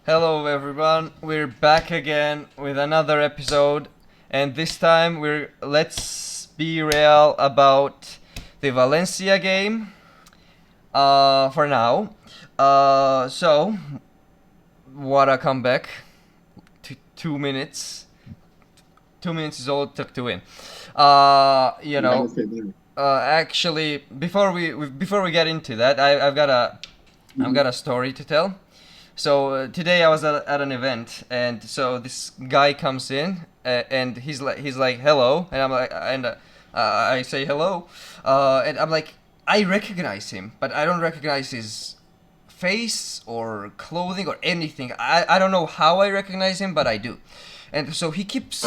Hello everyone, we're back again with another episode, and this time let's be real about the Valencia game. For now, so what a comeback! 2 minutes. 2 minutes is all it took to win. Actually, before we get into that, I've got a story to tell. So today I was at an event, and so this guy comes in, and he's like hello, and I'm like, I say hello, and I'm like, I recognize him, but I don't recognize his face or clothing or anything. I don't know how I recognize him, but I do. And so he keeps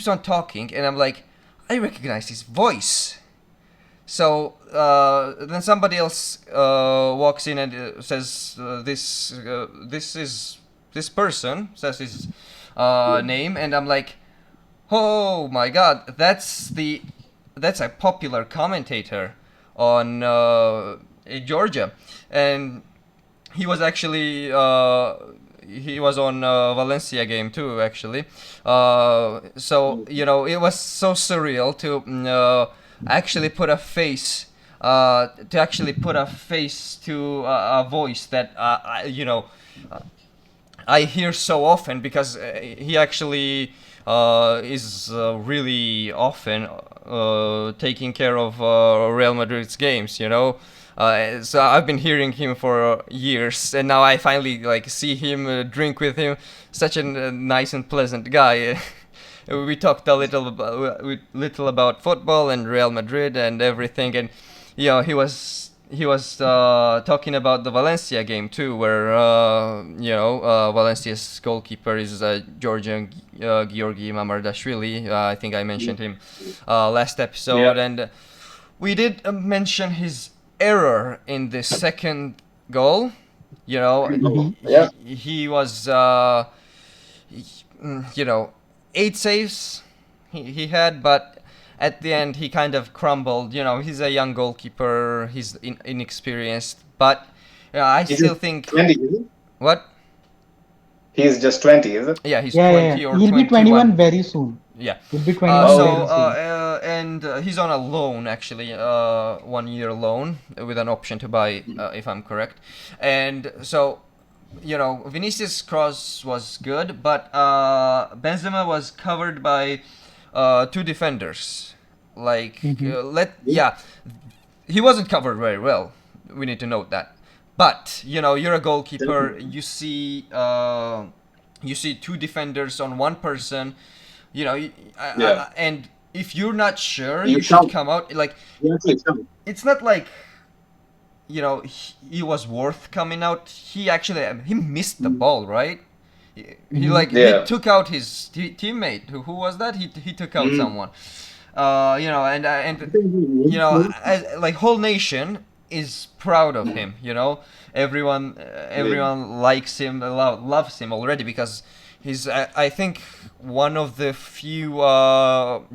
on talking, and I'm like, I recognize his voice. So then somebody else walks in and says, "This is this person," says his name, and I'm like, "Oh my God, that's a popular commentator on in Georgia," and he was actually he was on Valencia game too, actually. So it was so surreal to actually put a face to a voice that I hear so often, because he actually is really often taking care of Real Madrid's games, so I've been hearing him for years, and now I finally see him, drink with him. Such a nice and pleasant guy. We talked a little about football and Real Madrid and everything, and he was talking about the Valencia game too, where Valencia's goalkeeper is Georgian Georgi Mamardashvili. I think I mentioned him last episode, and we did mention his error in the second goal. He was 8 saves he had, but at the end he kind of crumbled. He's a young goalkeeper, he's inexperienced, but I still think 20, is it? what? He's just 20, is it? Yeah, he's Yeah, 20 yeah. or He'll be 21 21. very soon. Yeah. He'll be 21 So very soon. and he's on a loan, actually, 1 year loan with an option to buy, if I'm correct. And so Vinicius' cross was good, but Benzema was covered by two defenders. He wasn't covered very well. We need to note that. But you're a goalkeeper. You see two defenders on one person. And if you're not sure, you should come out. It's not like he was worth coming out. He missed the ball, right? He took out his teammate. Who was that? He took out someone. Whole nation is proud of him. Everyone likes him, loves him already, because he's I think one of the few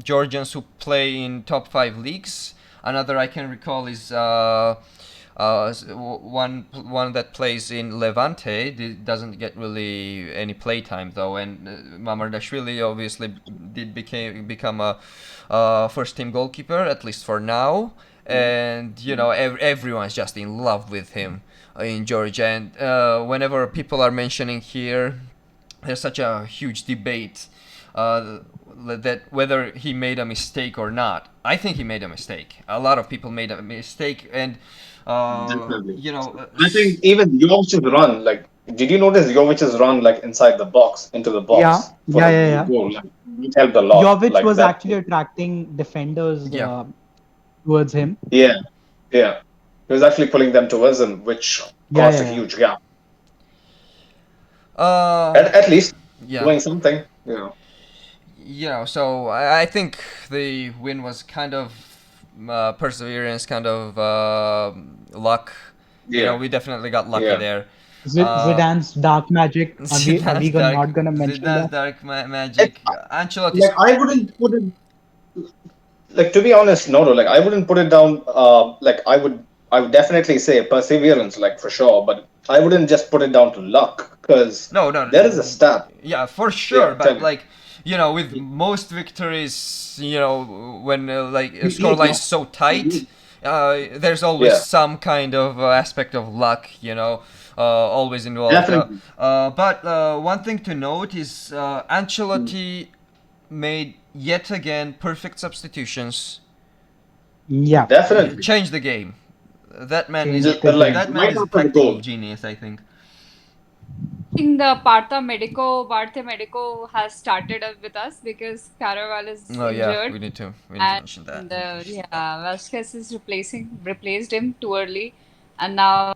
Georgians who play in top 5 leagues. Another I can recall is one that plays in Levante. Doesn't get really any play time though, and Mamardashvili obviously did become a first team goalkeeper, at least for now. And everyone's just in love with him in Georgia, and whenever people are mentioning here, there's such a huge debate that whether he made a mistake or not. I think he made a mistake. A lot of people made a mistake, and Definitely. I think even Jovic's run, did you notice Jovic's run inside the box, into the Yeah, box for yeah, the yeah, yeah. goal? It helped a lot. Jovic was That. actually attracting defenders Yeah. towards him. Yeah, yeah. He was actually pulling them towards him, which Yeah, caused a yeah, yeah. huge gap. Uh, At least yeah. doing something. So I think the win was kind of perseverance, kind of luck. Yeah. We definitely got lucky Yeah. there. Zidane's dark magic. Are we Zidane's not gonna mention Zidane's that? dark magic. Ancelotti's I wouldn't put it. To be honest, no. I wouldn't put it down. I would definitely say perseverance, for sure. But I wouldn't just put it down to luck because No, no, there is a stat. yeah, for sure. Yeah, tell But me. like, with most victories, when like a You need scoreline is luck. so tight, there's always Yeah, some kind of aspect of luck, always involved. definitely. But one thing to note is Ancelotti made yet again perfect substitutions. Yeah, Definitely. Changed the game. That man is changed the Like game. that man right is a after the tactical goal. genius, I think. think the Partha Medico has started up with us because Caraval is Oh yeah, injured, we need to and mention that. yeah, Vasquez is replaced him too early, and now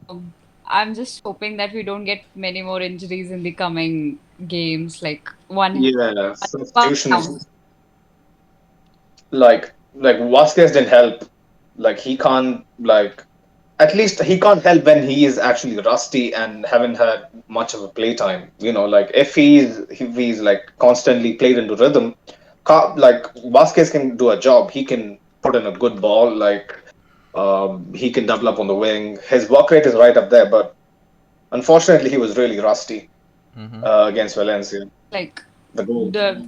I'm just hoping that we don't get many more injuries in the coming games. Like Yeah, one now. substitutions like Vasquez didn't help. Like he can't like at least he can't help when he is actually rusty and haven't had much of a playtime. Like if he's like constantly played into rhythm, like Vasquez can do a job. He can put in a good ball. Like he can develop on the wing. His work rate is right up there, but unfortunately, he was really rusty Hmm. against Valencia. Like The goal. the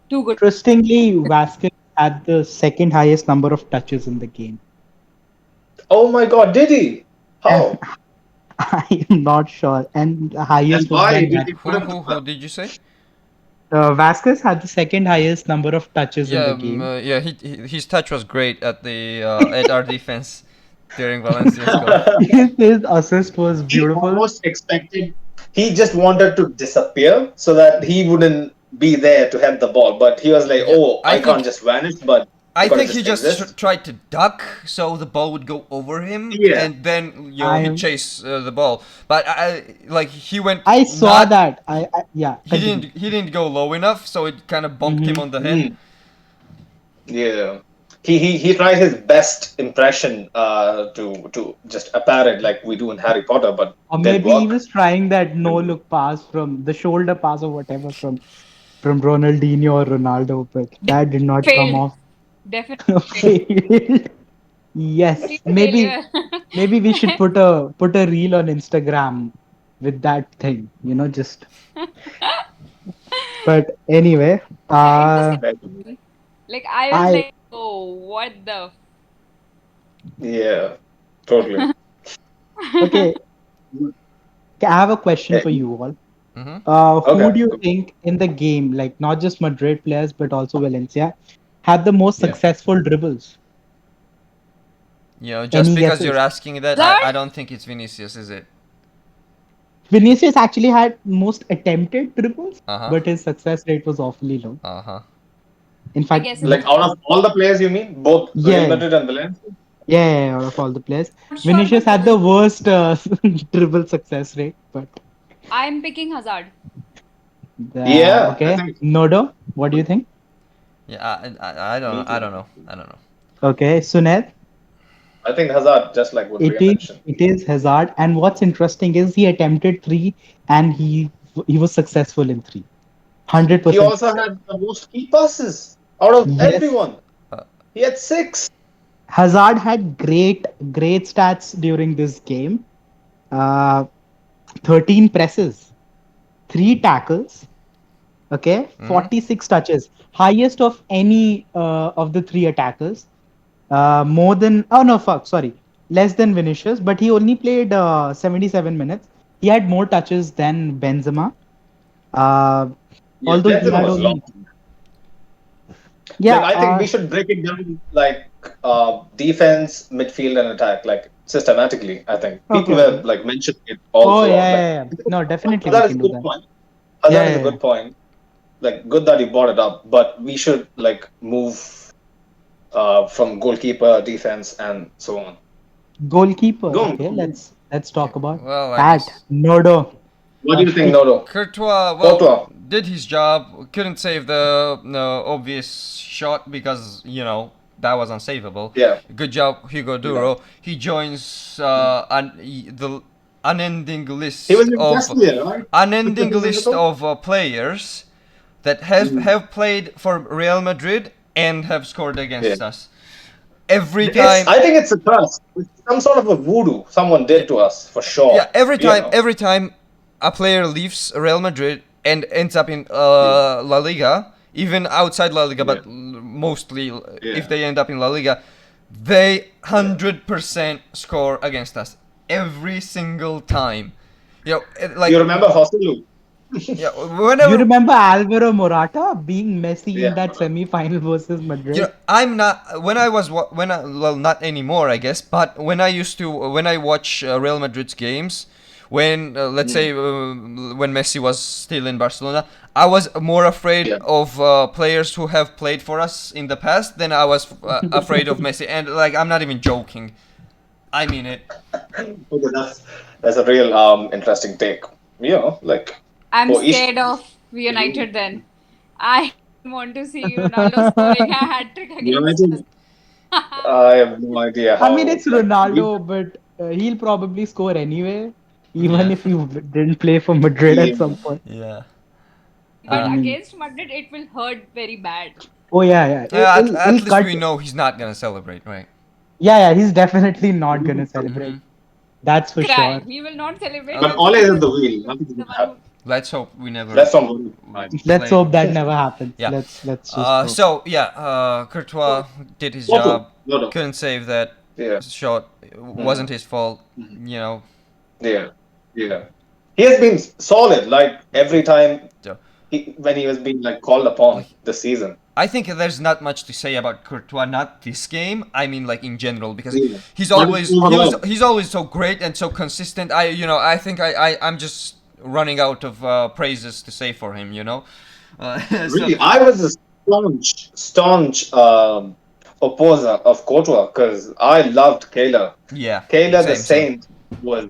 too good. Interestingly, Vasquez had the second highest number of touches in the game. Oh my God, did he? And How? I am not sure. And the And highest was why by did he put Who him to who who did you say? Vasquez had the second highest number of touches in Yeah, the game. yeah. His touch was great at our defense during Valencia's goal. His assist was He beautiful. almost expected, he just wanted to disappear so that he wouldn't be there to head the ball. But he was like, Yeah, oh, I can't just vanish, but I I gotta think he just just exist. tried to duck so the ball would go over him, Yeah. and then I he'd am. chase the ball. But like he went I saw not that. Yeah. he Continue. didn't go low enough, so it kind of bumped him Hmm. on the head. Mm, yeah. He tried his best impression to just apparent like we do in Harry Potter, but Or didn't maybe he work. was trying that no look pass from the shoulder pass or whatever from Ronaldinho or Ronaldo, but that did not come Failed. off. Definitely failed. Failed. Yes, Complete maybe failure. maybe we should put a reel on Instagram with that thing, just. But anyway, Yeah, it was uh, insane. Like I was I like, oh, what the Yeah, totally. okay. I have a question Eh, for you all. Hmm. Who Okay. do you think in the game, like not just Madrid players but also Valencia, had the most Yeah. successful dribbles? Just Any because you're guesses? asking that, I Hazard? don't think it's Vinicius, is it? Vinicius actually had most attempted dribbles, Uh huh. but his success rate was awfully low. Uh huh. In I fact, guess it's Like out of all the players you mean, both Real yeah, Madrid and Valencia? yeah, out of all the players, not sure, Vinicius but had the worst dribble success rate. But I'm picking Hazard. Yeah, I okay, think Nodo, what do you think? Yeah, I don't me know. I too. don't know. I don't know. Okay, Sunil, I think Hazard, just like what it Ria is mentioned. it is Hazard, and what's interesting is he attempted three, and he was successful in three. He 100% also success. had the most key passes out of Yes, everyone. Uh, He had six. Hazard had great stats during this game. Uh, 13 presses, three tackles, okay, mm-hmm. 46 touches, highest of any of the three attackers. More than, oh no, fuck, sorry, less than Vinicius, but he only played 77 minutes. He had more touches than Benzema. Uh, Yeah, although he Benzema had was long. only, yeah, Like I think we should break it down like defense, midfield, and attack, like systematically. I think people okay, were okay. like mentioning it all Oh, yeah, throughout. Like yeah, yeah. No, definitely we Hazard is can a do good that. point. Yeah, Hazard is a yeah, yeah. good point. Like good that you brought it up, but we should like move from goalkeeper, defense, and so on. Goalkeeper. Go on. Okay, let's talk about Well, I that. guess Nodo. What do you think, Pick Nodo? Courtois, well, Courtois. did his job. Couldn't save the obvious shot because that was unsavable. Yeah. Good job, Hugo Yeah. Duro. He joins the unending He was list in of Castilla, right? unending Fifty seasons list ago. of players that have Mhm. played for Real Madrid and have scored Yeah. against us. every It's. time. I think it's a curse. It's some sort of a voodoo someone Yeah, did to us for yeah, sure. You know. every time a player leaves Real Madrid and ends up in Yeah. La Liga, even outside La Liga, Yeah. but mostly if Yeah. they end up in La Liga, they 100% score against us every single time. You know, You remember Hoselu? yeah, You whenever. remember Alvaro Morata being Messi in Yeah. that semi-final versus You know, Madrid? I'm not when I was when I, well, not anymore, I guess, but when I used to when I watch Real Madrid's games, when let's say when Messi was still in Barcelona, I was more afraid Yeah. of players who have played for us in the past than I was afraid of Messi, and like I'm not even joking, I mean it. Okay, that's a real interesting take. You know, like I'm for each. scared of United then. I want to see Ronaldo scoring a hat trick against us. United, I have no idea I mean, how. it's Like, Ronaldo, but he'll probably score anyway, even Yeah, if he didn't play for Madrid at some yeah. point. yeah. I But Uh, mean, against Madrid, it will hurt very bad. oh yeah, yeah, at he'll least cut. we know he's not gonna celebrate, right? Yeah, yeah, he's definitely not gonna celebrate. Mm-hmm. That's for Cry. sure. He will not celebrate But Uh, because Ole he is will at the be wheel. Nothing's the gonna one who. happen. let's hope we never Let's not worry. Right. Let's play. hope that never happens. Yeah. Let's just hope. So yeah, Courtois did his Photo. job. Photo. Couldn't save that Yeah. shot. It wasn't Mhm. his fault. Mhm. You know. Yeah. Yeah. He has been solid. Like every time So when he was being like called upon like, this season. I think there's not much to say about Courtois. Not this game. I mean, like in general, because Yeah. he's But always overall, he's always so great and so consistent. I think I'm just running out of praises to say for him. So really, I was a staunch opposer of Courtois because I loved Kayla. yeah, Kayla the same. Saint was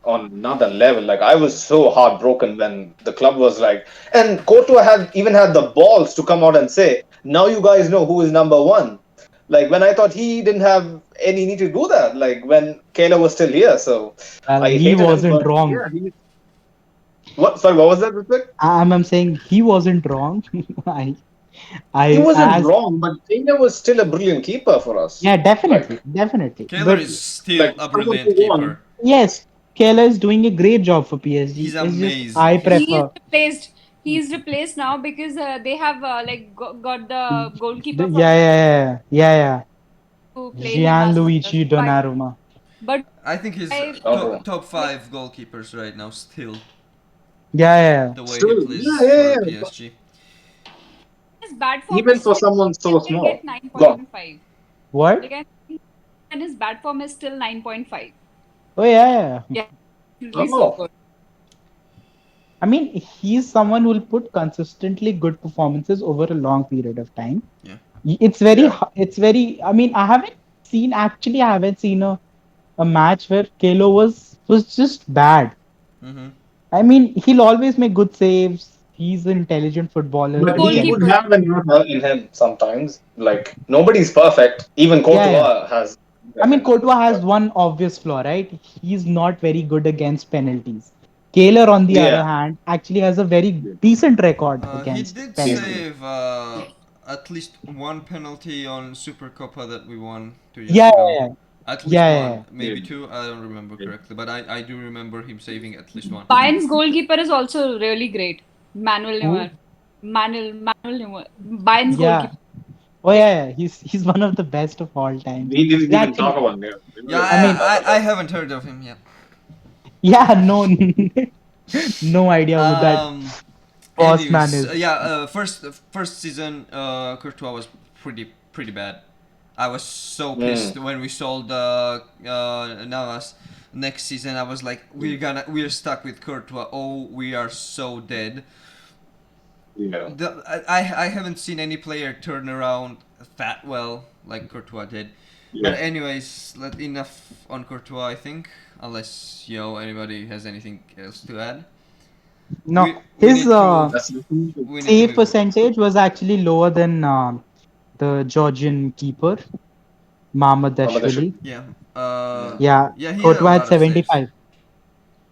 on another level. Like I was so heartbroken when the club was like, and Courtois had even had the balls to come out and say, "Now you guys know who is number one." Like when I thought he didn't have any need to do that. Like when Kayla was still here, so Well, I he hated him. wasn't But wrong. yeah, what? Sorry, what was that? Ritwik? I'm saying he wasn't wrong. I, He I, wasn't as wrong, but Kayla was still a brilliant keeper for us. yeah, Like, definitely, definitely. Kaylor But is still like a someone who brilliant won. keeper. yes, Kela is doing a great job for PSG. He's It's just amazing. I He is prefer replaced. He is replaced now because they have got the goalkeeper for yeah, yeah, yeah, yeah, yeah. to play him as the Gianluigi fight. Donnarumma. But I think he's I Oh, top like five goalkeepers right now. Still, Yeah, yeah, the way he still, yeah, plays yeah, for yeah. But PSG. his bad form even is for still someone he so will get small, gone. 9.5. What? Like I think and his bad form is still 9.5. Oh yeah, yeah. Yeah, really so Oh, good. I mean, he's someone who will put consistently good performances over a long period of time. Yeah. It's very, yeah. it's very. I mean, I haven't seen a match where Kelo was just bad. Mm-hmm. I mean, he'll always make good saves. He's an intelligent footballer. But He he gets would it. Goalkeeper. have an error in him sometimes. Like nobody's perfect. Even Yeah, yeah. Courtois has I mean, in him. Courtois has But one obvious flaw, right? He's not very good against penalties. Kaler, on the other yeah, hand, actually has a very decent record He against did penalties. decent. save at least one penalty on Super Copa that we won 2 years Yeah, ago. yeah, At least yeah, yeah, one, yeah. Yeah, maybe two. I don't remember yeah. correctly, but I do remember him saving at least one. Bayern's goalkeeper is also really great. Manuel Who? Neuer. Manuel Neuer. Bayern's Yeah. goalkeeper. Oh Like yeah, yeah. He's one of the best of all time. We didn't He's even talk actually, about him. We Yeah, didn't I even mean, talk I about haven't heard of him yet. yeah, no, no idea who that Um. boss man Anyways, is. yeah. First season, Courtois was pretty bad. I was so him. pissed when we sold Navas. Next season, I was like, we're stuck with Courtois. Oh, we are so dead. Yeah. I haven't seen any player turn around that well like Courtois did. But Yeah. anyways, enough on Courtois, I think. Unless anybody has anything else to add. No, We his need to move. That's We need to save move. percentage was actually lower than the Georgian keeper, Mamadashvili. Mamadashvili. Yeah. Yeah, Yeah. He had a Courtois had lot of saves. 75.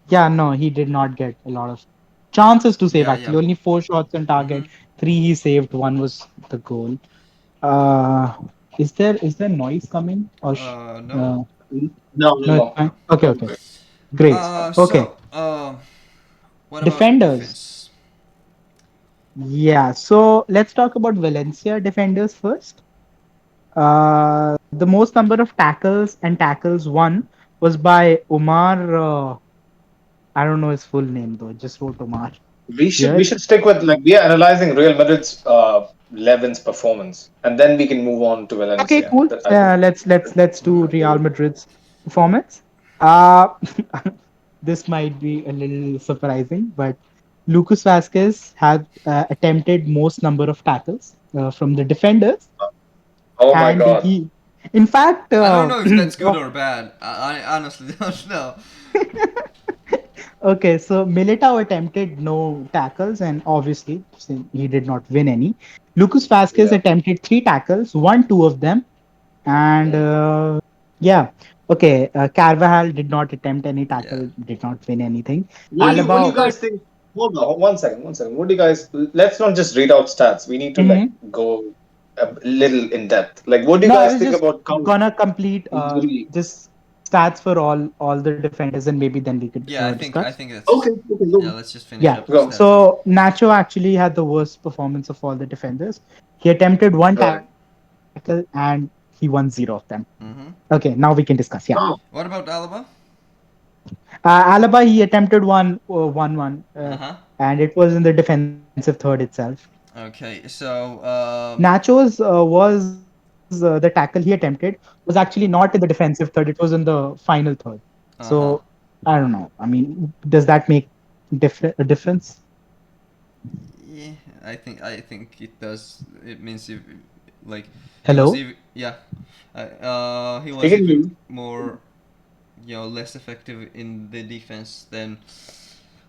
Yeah, no, he did not get a lot of chances to save Yeah. actually. Yeah. Only 4 shots on Mhm. target, 3 he saved, one was the goal. Uh, Is there noise coming or No. No, no? It's no, fine. No. Okay, no. okay, great. Okay, What about defenders. defense? Yeah, so let's talk about Valencia defenders first. The most number of tackles and tackles won was by Omar. I don't know his full name though. Just wrote Omar We here. should stick with like we are analyzing Real Madrid's 11's performance, and then we can move on to Okay, Valencia. cool. That I think. Let's do Real Madrid's performance. Uh, this might be a little surprising, but Lucas Vasquez had attempted most number of tackles from the defenders, Oh my and God. in fact, I don't know if that's good oh, or bad. I honestly don't know. okay, so Militao attempted no tackles, and obviously since he did not win any. Lucas Vasquez Yeah. attempted three tackles, won two of them, and Mm. yeah, okay. Carvajal did not attempt any Yeah. tackle, did not win anything. What do you Alaba, guys think? Hold on, one second. What do you guys? Let's not just read out stats. We need to like mhm. go a little in depth. Like, what do you No, I guys was think just about count gonna complete injury? just stats for all the defenders, and maybe then we could Yeah, I discuss. think that's Okay, okay, yeah. go. Let's just finish Yeah. up the Go. stats then. So Nacho actually had the worst performance of all the defenders. He attempted one Right. tackle and he won zero of them. Mm-hmm. Okay, now we can discuss. Yeah. Oh, What about Alaba? Alaba, he attempted one, Uh huh. and it was in the defensive third itself. Okay, so Nacho's was the tackle he attempted was actually not in the defensive third; it was in the final third. uh So huh. I don't know. I mean, does that make a difference? Yeah, I think it does. It means if like he was Hello. even yeah, he we was can even do. more less effective in the defense than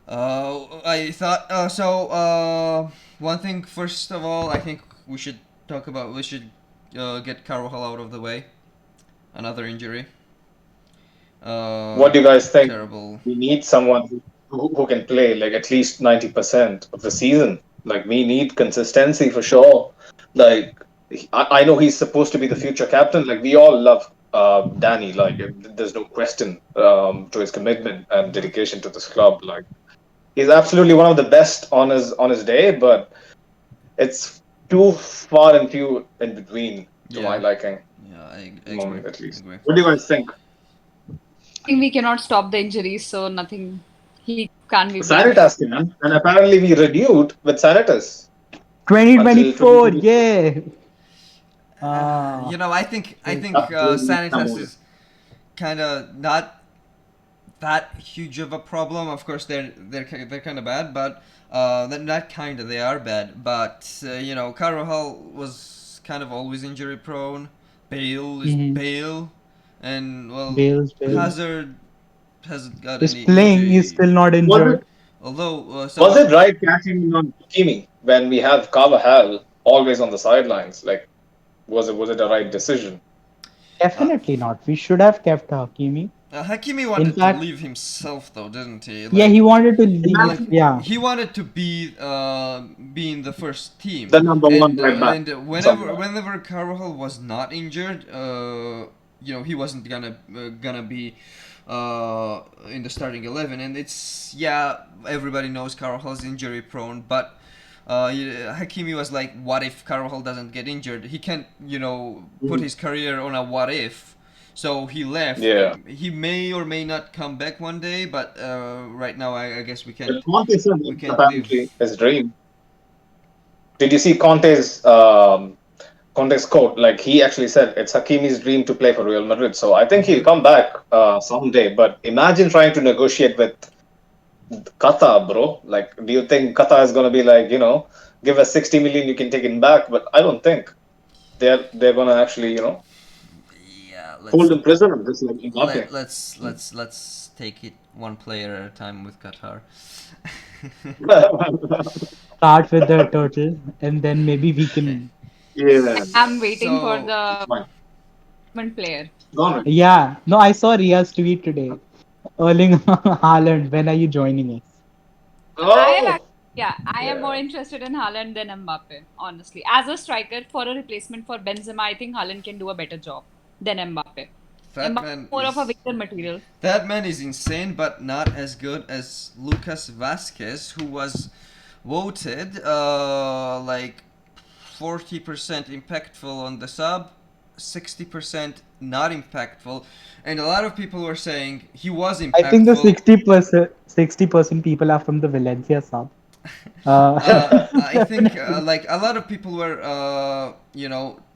I thought. One thing first of all, I think we should get Carvajal out of the way. Another injury. What do you guys think? Terrible. We need someone who can play like at least 90% of the season. Like we need consistency for sure. Like I know he's supposed to be the future captain. Like we all love Danny. Like there's no question to his commitment and Mm-hmm. dedication to this club. Like he's absolutely one of the best on his day, but it's too far and few in between to my Yeah. liking, at Yeah, I the agree. moment at least. Agree. What do you guys think? I think we cannot stop the injuries, so nothing. He can't be blamed. Sanitas, man. And apparently we renewed with Sanitas until 2024. 2024. Yeah. Ah. I think That's really Sanitas somewhere. is kind of not that huge of a problem. Of course, they're kind of bad, but they're not kind of. They are bad, but Carvajal was kind of always injury prone. Bale is Mhm. Bale, and well, Bale. Hazard hasn't got He's any playing. He's injury. still not Was it injured. Although, was it right catching him on Hakimi when we have Carvajal always on the sidelines? Like was it a right decision? uh, Definitely not. We should have kept Hakimi. Hakimi In wanted to fact, leave himself, though, didn't he? yeah, he wanted to Like leave. Imagine Yeah, he wanted to be in the first team, the number one right back and somewhere. whenever Carvajal was not injured, he wasn't gonna be in the starting 11, and it's yeah, everybody knows Carvajal's injury prone, but. Hakimi was like, "What if Carvajal doesn't get injured? He can't, put Mhm. his career on a what if." So he left. Yeah. He may or may not come back one day, but right now I guess But Conte said we that can't apparently leave. his dream. Did you see Conte's quote? Like he actually said it's Hakimi's dream to play for Real Madrid. So I think he'll Hmm. come back someday. But imagine trying to negotiate with Qatar, bro. Like, do you think Qatar is gonna be like, give us 60 million, you can take it back? But I don't think they're gonna actually, Yeah, hold him prisoner just like Mbappe. let's take it one player at a time with Qatar. start with the turtle, and then maybe we Okay. can. Yeah, I'm waiting for So the fine. Dortmund player. Gone. Yeah, no, I saw Ria's tweet today. Erling Haaland, when are you joining us? I am Oh, Yeah, I am more Yeah. interested in Haaland than Mbappe, honestly. As a striker, for a replacement for Benzema, I think Haaland can do a better job than Mbappe. That Mbappe man more of a is winger material. that man is insane, but not as good as Lucas Vasquez, who was voted like 40% impactful on the sub, 60% not impactful, and a lot of people were saying he was I think the impactful. 60% people are from the Valencia sub. I think Definitely. like a lot of people were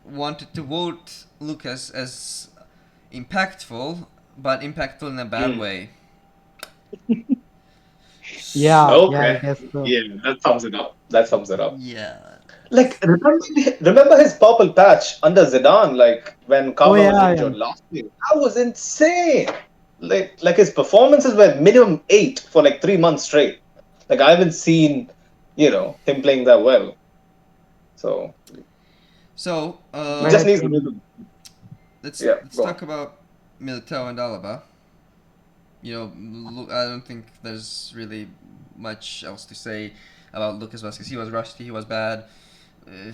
wanted to vote Lucas as impactful, but impactful in a bad Mm. way. Yeah, I Okay. guess so. Yeah, that sums it up. That sums it up. Yeah. Like, remember his purple patch under Zidane, like when Oh Kava was yeah, yeah. injured last year. That was insane. Like his performances were minimum 8 for like 3 months straight. Like I haven't seen, him playing that well. So So he But just I needs to think do the. let's Yeah, let's go on. talk about Militao and Alaba. I don't think there's really much else to say about Lucas Vasquez. He was rusty. He was bad. Uh,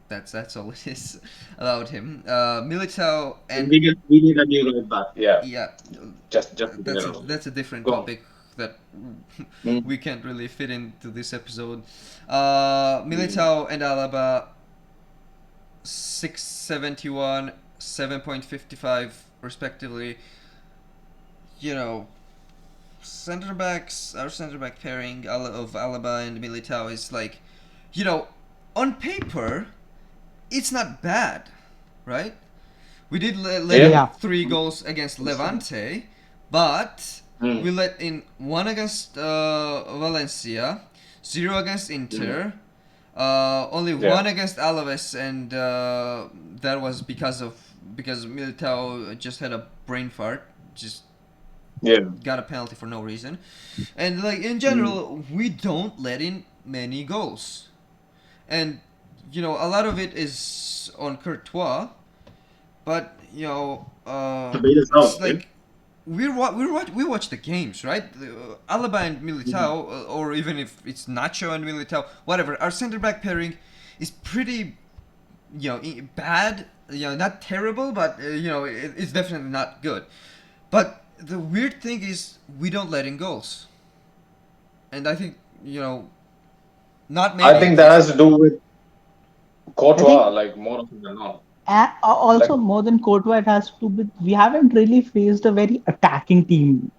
that's all it is about him. Militao and We need a new right back. Yeah, yeah, just to get that's it a out. that's a different Go on. topic that Mm. we can't really fit into this episode. Mm. Militao and Alaba 671, 7.55 respectively. You know, our center back pairing of Alaba and Militao is like, you know, on paper, it's not bad, right? We did let Yeah. in yeah. 3 goals against Levante, but Mm. we let in one against Valencia, 0 against Mm. Inter, only Yeah. one against Alaves, and that was because Militao just had a brain fart, just Yeah. got a penalty for no reason, and like in Mm. general, we don't let in many goals, and a lot of it is on Courtois, but To bail us it's out, yeah. like we watch the games, right? Alaba and Mm. Militao, or even if it's Nacho and Militao, whatever. Our center back pairing is pretty, bad. Not terrible, but it's definitely not good. But the weird thing is we don't let in goals, and I think not I many think at that least. has to do with I Courtois, think like more often than not. also Like, more than Courtois, it has to do with we haven't really faced a very attacking team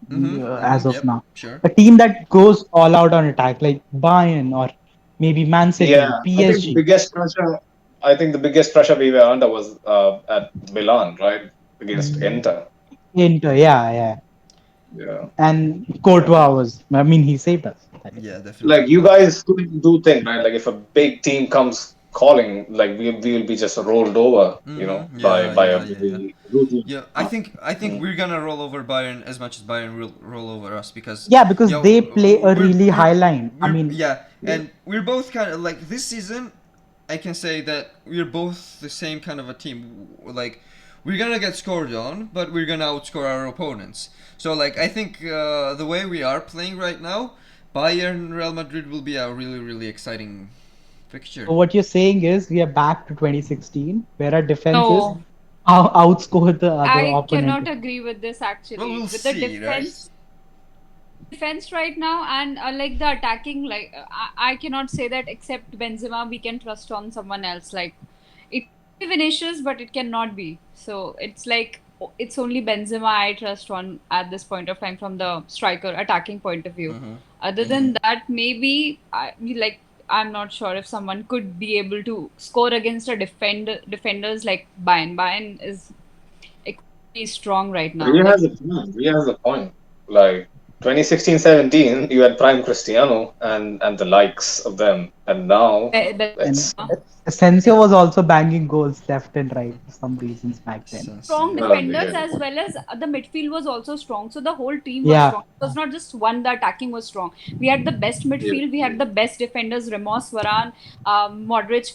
as of Yep. now. Sure. A team that goes all out on attack, like Bayern or maybe Man yeah, City, I think the PSG, biggest pressure. I think the biggest pressure we were under was at Milan, right, against Inter. Inter. Yeah, yeah. Yeah, And Courtois was, I mean, he saved us. That day. Yeah, like definitely. you guys couldn't do things, right? Like if a big team comes calling, like we will be just rolled over, by Yeah, a yeah, yeah, yeah. very ruthless. Yeah, I think Mm. we're gonna roll over Bayern as much as Bayern will roll over us because Yeah, because they play a we're really we're high line. I we're mean, yeah, Yeah. and we're both kind of like this season. I can say that we're both the same kind of a team. Like we're gonna get scored on, but we're gonna outscore our opponents. So like I think the way we are playing right now, Bayern Real Madrid will be a really really exciting so fixture. what you're saying is we are back to 2016, where our defenses No, outscore the other I opponent. cannot agree with this Well, actually. we'll With the see, right? defense right now and like the attacking, like I cannot say that except Benzema, we can trust on someone else. Like it could be Vinicius, but it cannot be. So it's like it's only Benzema I trust on at this point of time from the striker attacking point of view. Other than that, maybe I'm not sure if someone could be able to score against a defenders like Bayern. Bayern is extremely strong right now. Ria Like has a point. Ria has a point. Like 2016-17, you had prime Cristiano and the likes of them, and now And it's Benzema. Asensio was also banging goals left and right for some reasons back then. Strong Sensio. defenders yeah. as well as the midfield was also strong. So the whole team was Yeah, strong. It was not just one, the attacking was strong. We had the best Yeah. midfield, we had the best defenders, Ramos, Varane, Modric,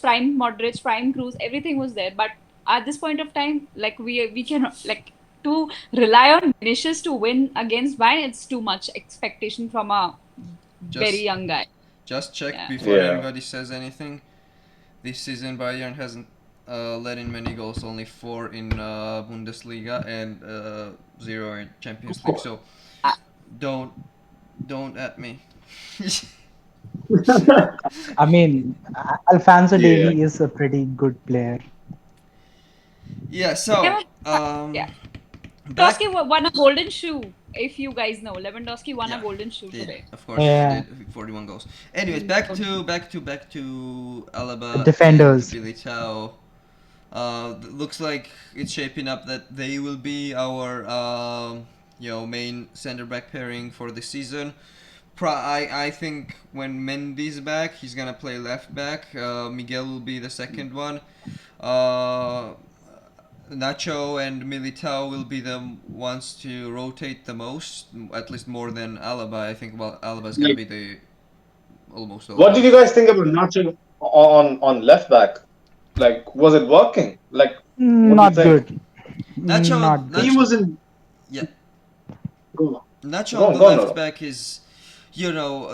Prime Cruz, everything was there. But at this point of time, like we can like to rely on Vinicius to win against Bayern, it's too much expectation from a very young guy. Just check Yeah. before Yeah. anybody says anything. This season, Bayern hasn't let in many goals, only 4 in Bundesliga and 0 in Champions League. So don't at me. I mean, Alfonso Yeah. Davies is a pretty good player. Yeah. So Yeah. back. Lewandowski won a golden shoe. If you guys know, Lewandowski won a Yeah, golden shoe did today. of course Yeah, did 41 goals. Anyways, back to Alaba and defenders. Militao. Looks like it's shaping up that they will be our main center back pairing for the season. I think when Mendy's back, he's gonna play left back. Miguel will be the second one. Uh, Nacho and Militao will be the ones to rotate the most, at least more than Alaba. I think Alaba is gonna Like, be the almost what did always. you guys think about Nacho on left back? Like, was it working? Like, what do you Not think? good. Nacho, Not He good. Nacho, wasn't. yeah, Go Nacho go on on, the go on, left Noro. back is,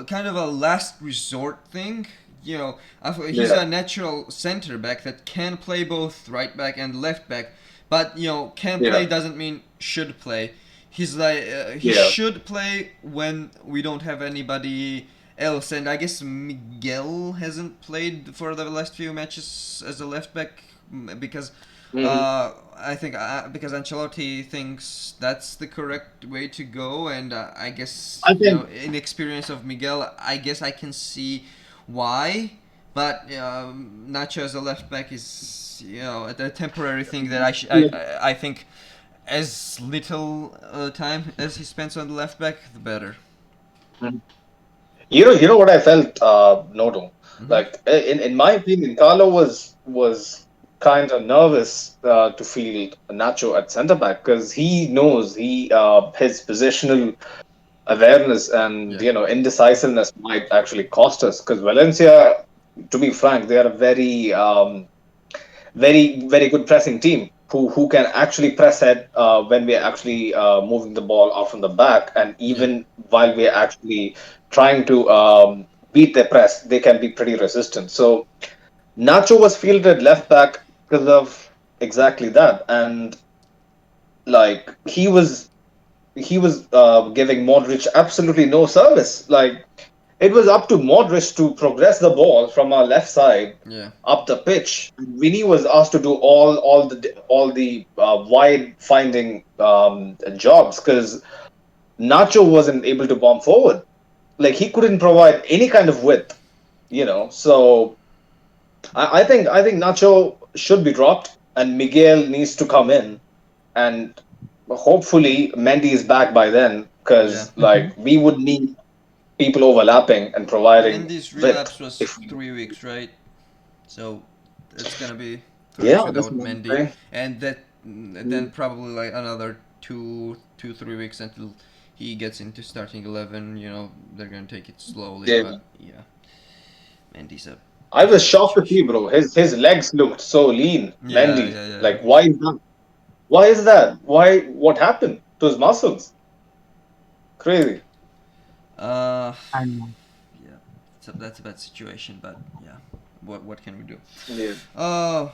kind of a last resort thing. He's Yeah. a natural center back that can play both right back and left back, but can Yeah. play doesn't mean should play. He's like he Yeah. should play when we don't have anybody else, and I guess Miguel hasn't played for the last few matches as a left back because Mhm. I think because Ancelotti thinks that's the correct way to go, and I guess I think. inexperience of Miguel, I guess I can see why, but Nacho as a left back is a temporary thing that I think as little time as he spends on the left back, the better. You know what I felt, Noto. Hmm. Like in my opinion, Carlo was kind of nervous to field Nacho at centre back because he knows his positional awareness and Yeah. indecisiveness might actually cost us. Because Valencia, to be frank, they are a very good pressing team who can actually press head when we're actually moving the ball out from the back, and Yeah. even while we're actually trying to beat their press, they can be pretty resistant. So Nacho was fielded left back because of exactly that, and like he was giving Modric absolutely no service. Like it was up to Modric to progress the ball from our left side Yeah. up the pitch. Vinny was asked to do all the wide finding jobs because Nacho wasn't able to bomb forward. Like he couldn't provide any kind of width. So I think Nacho should be dropped and Miguel needs to come in, and hopefully Mendy is back by then Yeah. because Mhm. like we would need people overlapping and providing Mendy's width relapse was if 3 weeks, right? So it's gonna be 3 weeks yeah, that's without what I'm Mendy, saying. and then probably like another 3 weeks until he gets into starting 11. They're gonna take it slowly, Yeah. but yeah, Mendy's a I was different shocked to see, situation. bro. His legs looked so lean, Yeah, Mendy. yeah, yeah. Like, why is that? Why is that? Why? What happened to his muscles? Crazy. Uh, And yeah, that's a bad situation, but yeah, what can we do? Yeah. Uh,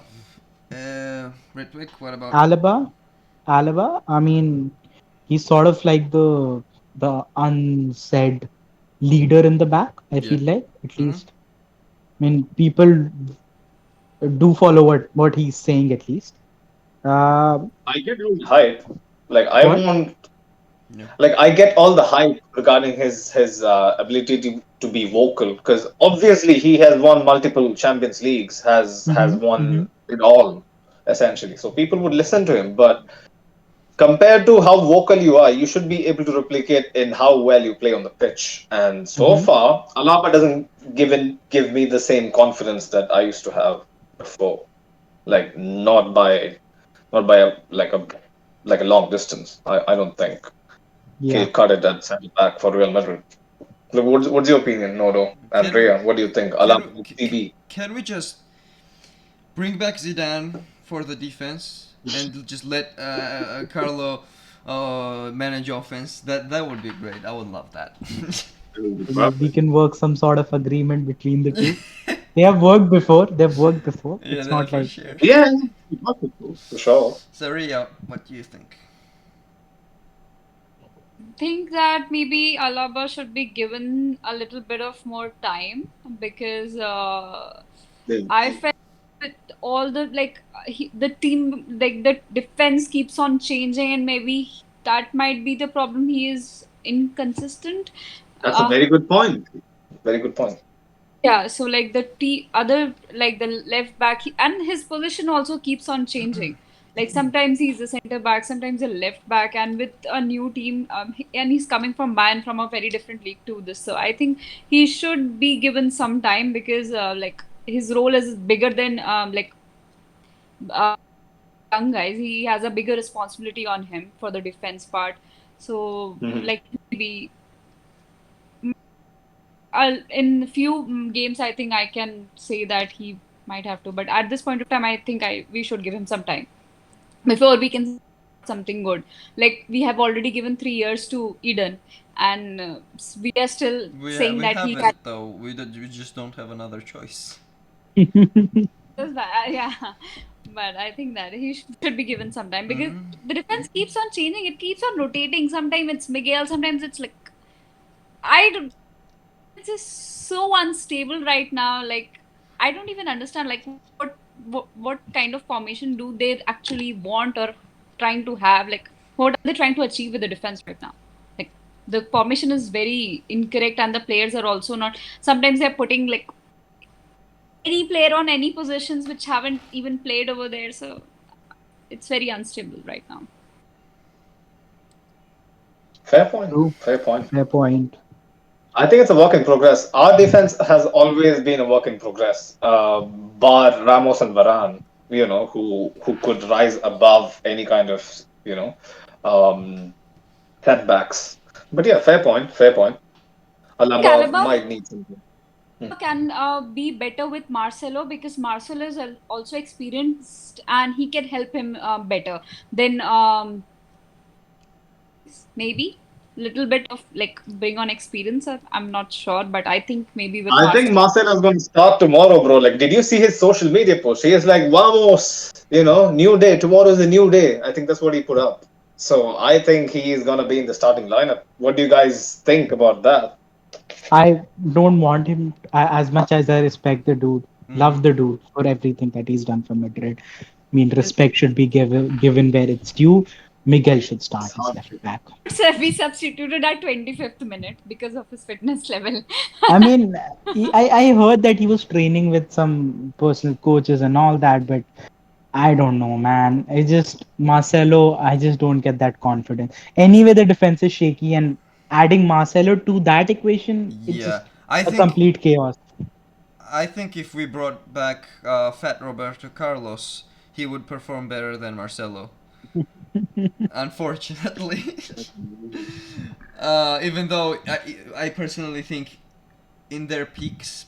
Ritwik, what about? Alaba, I mean, he's sort of like the unsaid leader in the back. I Yeah. feel like, at Mm-hmm. least. I mean, people do follow what he's saying at least. Uh, I get all the hype. Like, I what? want, Yeah. like, I get all the hype regarding his ability to be vocal because obviously he has won multiple Champions Leagues, has Mm-hmm, mm-hmm. won it all essentially. So people would listen to him, but compared to how vocal you are, you should be able to replicate in how well you play on the pitch. And so Mm-hmm. far, Alaba doesn't give me the same confidence that I used to have before. Like not by a long distance. I don't think Yeah. he'll cut it at centre back for Real Madrid. Look, what's your opinion, Nodo and Can we Rhea? What do you think? can Alaba we TB. can we just bring back Zidane for the defense and just let Carlo manage offense? That would be great. I would love that. We can work some sort of agreement between the two. They have worked before. They've worked before. Yeah, It's that not for like sure. Yeah, for sure. So Ria, what do you think? Think that maybe Alaba should be given a little bit of more time because I felt with all the the team like the defense keeps on changing and maybe that might be the problem. He is inconsistent. That's a Uh, very good point. Very good point. yeah, so like the other like the left back and his position also keeps on changing. Like sometimes he's a center back, sometimes a left back, and with a new team, and he's coming from Bayern from a very different league to this. So I think he should be given some time because like his role is bigger than uh, young guys. He has a bigger responsibility on him for the defense part. So Mhm. like maybe in a few games, I think I can say that he might have to. But at this point of time, I think I we should give him some time before we can say something good. Like we have already given 3 years to Eden, and we are still saying We that he had. haven't though. We just don't have another choice. Yeah, but I think that he should be given some time because Mm. the defense keeps on changing. It keeps on rotating. Sometimes it's Miguel. Sometimes it's like I don't. It's just so unstable right now. Like I don't even understand like what kind of formation do they actually want or trying to have? Like what are they trying to achieve with the defense right now? Like the formation is very incorrect and the players are also not. Sometimes they're putting like any player on any positions which haven't even played over there. So it's very unstable right now. Fair point. true. Fair point. Fair point. I think it's a work in progress. Our defense has always been a work in progress, bar Ramos and Varane, who could rise above any kind of, you know, um, setbacks. But yeah, fair point. Fair point. Alaba Calaba might need something. Hmm. can be better with Marcelo because Marcelo is also experienced and he can help him better. Then maybe little bit of like bring on experience. I'm not sure, but I think maybe with I think Marcelo. Marcelo is going to start tomorrow, bro. Like, did you see his social media post? He is like, "Vamos, new day. Tomorrow is a new day." I think that's what he put up. So I think he is going to be in the starting lineup. What do you guys think about that? I don't want him as much as I respect the dude. Mm-hmm. Love the dude for everything that he's done for Madrid. I mean, respect should be given where it's due. Miguel should start as left back. So we substituted at 25th minute because of his fitness level. I mean, I heard that he was training with some personal coaches and all that, but I don't know, man. I just Marcelo, I just don't get that confidence. Anyway, the defense is shaky, and adding Marcelo to that equation, it's Yeah, just a complete chaos. I think if we brought back Fat Roberto Carlos, he would perform better than Marcelo. Unfortunately, even though I personally think in their peaks,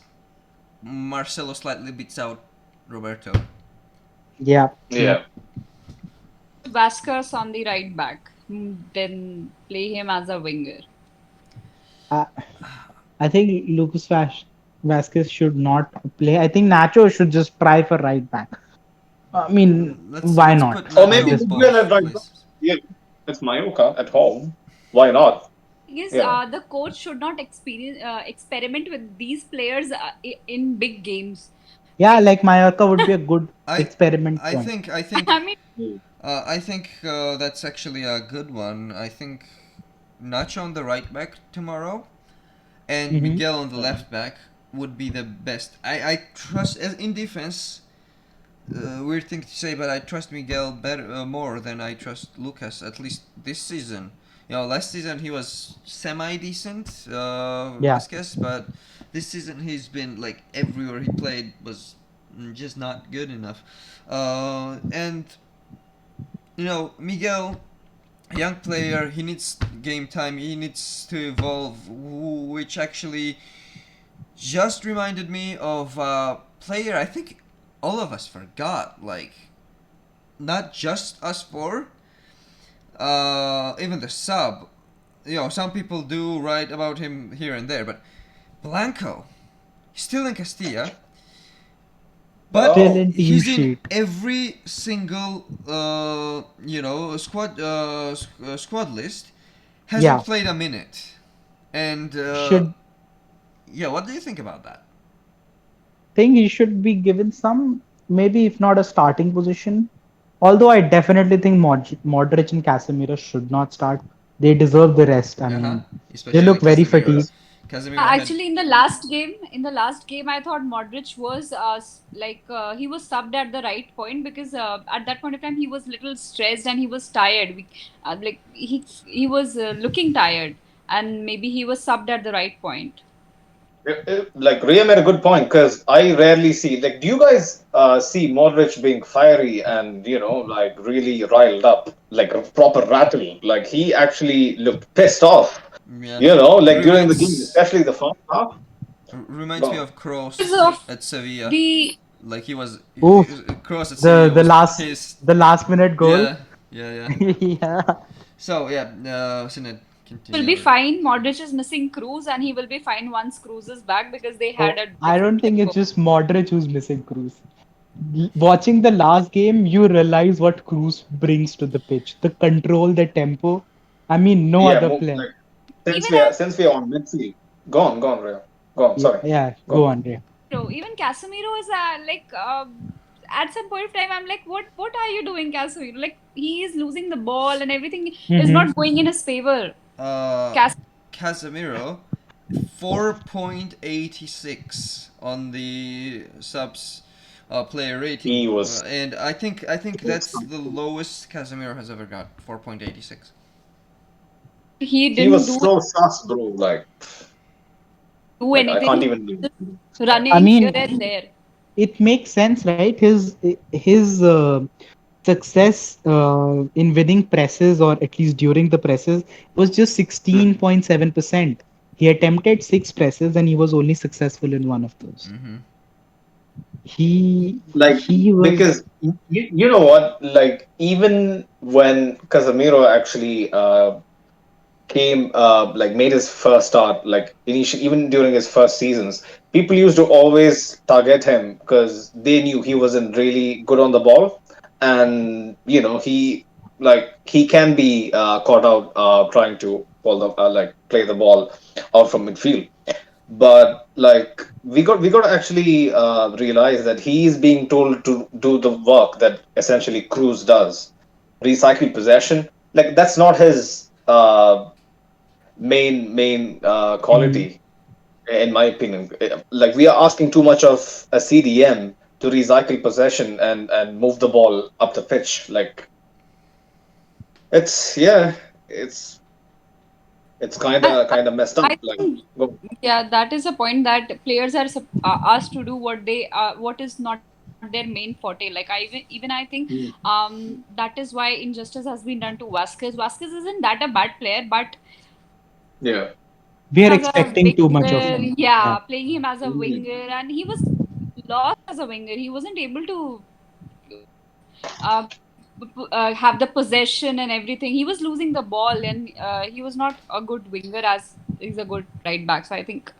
Marcelo slightly beats out Roberto. Yeah, yeah. Yeah. Vasquez on the right back, then play him as a winger. I, I think Vasquez should not play. I think Nacho should just try for right back. I mean, why Let's not put Or at Nacho maybe this on point? Miguel at both right back. places. Yeah, it's Mallorca at home. Why not? Yes, You know. the coach should not experiment with these players in big games. Yeah, Like, like Mallorca would be a good I experiment I point. think I mean, I think that's actually a good one. I think Nacho on the right back tomorrow and Hmm. Miguel on the left back would be the best. I trust in defense. Weird thing to say, but I trust Miguel better more than I trust Lucas. At least this season. Last season he was semi decent, Yeah. Vasquez, but this season he's been like everywhere he played was just not good enough. And Miguel, young player, he needs game time. He needs to evolve, which actually just reminded me of a player I think all of us forgot. Like, not just us four, even the sub. some people do write about him here and there, but Blanco, he's still in Castilla, but Still in team he's in sheet. every single squad list. Hasn't Yeah, played a minute, and should yeah, what do you think about that? think he should be given some, maybe if not a starting position. Although I definitely think Modric and Casemiro should not start. They deserve the rest. I Uh huh. mean, they Especially look very Casemiro. fatigued. Casemiro had. Actually, in the last game, I thought Modric was he was subbed at the right point because at that point of time he was little stressed and he was tired. He was looking tired, and maybe he was subbed at the right point. Like Ria made a good point because I rarely see like. Do you guys see Modric being fiery and like really riled up, like a proper rattle? Like he actually looked pissed off. Yeah. Like during the game, Reminds especially the first half. reminds me Go of Because Kroos of at Sevilla. the Like Oof, Kroos at the Sevilla the was last pissed. the last minute goal. Yeah, yeah, yeah. Yeah. So yeah, Sinead, will continue. be fine. Modric is missing Cruz, and he will be fine once Cruz is back because they had Oh, a I don't different think it's tempo. just Modric who's missing Cruz. Watching the last game, you realize what Cruz brings to the pitch. The control, the tempo. I mean, no Yeah, other player. like since Even we are on midfield. Go on, Ria. Go on. Yeah, Sorry. yeah. Go Go on. on, Ray. Even Casemiro is at some point of time I'm like, what are you doing, Casemiro? Like he is losing the ball and everything is Mm-hmm. not going in his favor. Uh, Cas Casemiro, 4.86 on the subs player rating, He was. and I think that's the lowest Casemiro has ever got. 4.86. he He didn't was so sus, bro. do Like I can't anything. even. Just I running here mean, and there. it makes sense, right? His success in winning presses, or at least during the presses, was just 16.7%. He attempted six presses and he was only successful in one of those. Mm-hmm. Like He was. because you know what, like even when Casemiro actually came like made his first start, like initially even during his first seasons, people used to always target him because they knew he wasn't really good on the ball, and he can be caught out trying to play the ball out from midfield. But like we got to actually realize that he's being told to do the work that essentially Cruz does, recycle possession. Like that's not his main Mhm. quality, in my opinion. Like we are asking too much of a CDM to recycle possession and move the ball up the pitch. Like it's yeah, it's it's kind I, of kind of messed up. I Like think go- yeah, that is a point that players are asked to do what is not their main forte. Like I think that is why injustice has been done to Vasquez. Vasquez isn't that a bad player, but yeah, We are as a expecting too much of winger, him. Yeah. yeah, playing him as a Mhm. winger, and he was lost as a winger. He wasn't able to uh, have the possession and everything. He was losing the ball, and he was not a good winger as he's a good right back. So I think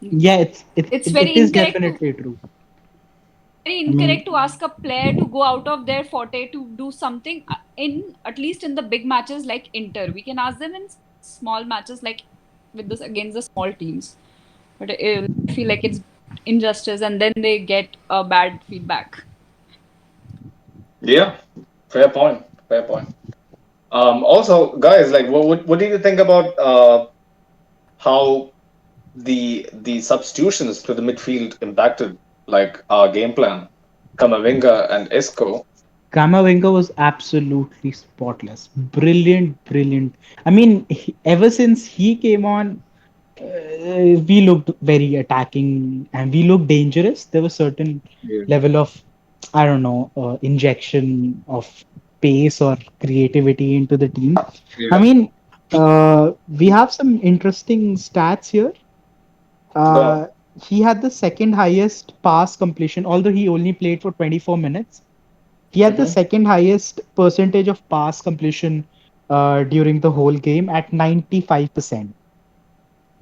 Yeah, it's it is definitely true. very I mean, incorrect to ask a player to go out of their forte to do something in at least in the big matches like Inter. We can ask them in small matches like with this against the small teams. But I feel like it's injustice, and then they get a bad feedback. yeah. Fair point. Fair point. Also, guys, like, what do you think about how the substitutions to the midfield impacted like our game plan? Kamavinga and Isco. Kamavinga was absolutely spotless. Brilliant, brilliant. I mean, ever since he came on, we looked very attacking and we looked dangerous. There was certain Yeah. level of, I don't know, injection of pace or creativity into the team. I Yeah. mean, we have some interesting stats here. Go on. Uh, he had the second highest pass completion, although he only played for 24 minutes. He had the Hmm. second highest percentage of pass completion during the whole game at 95%.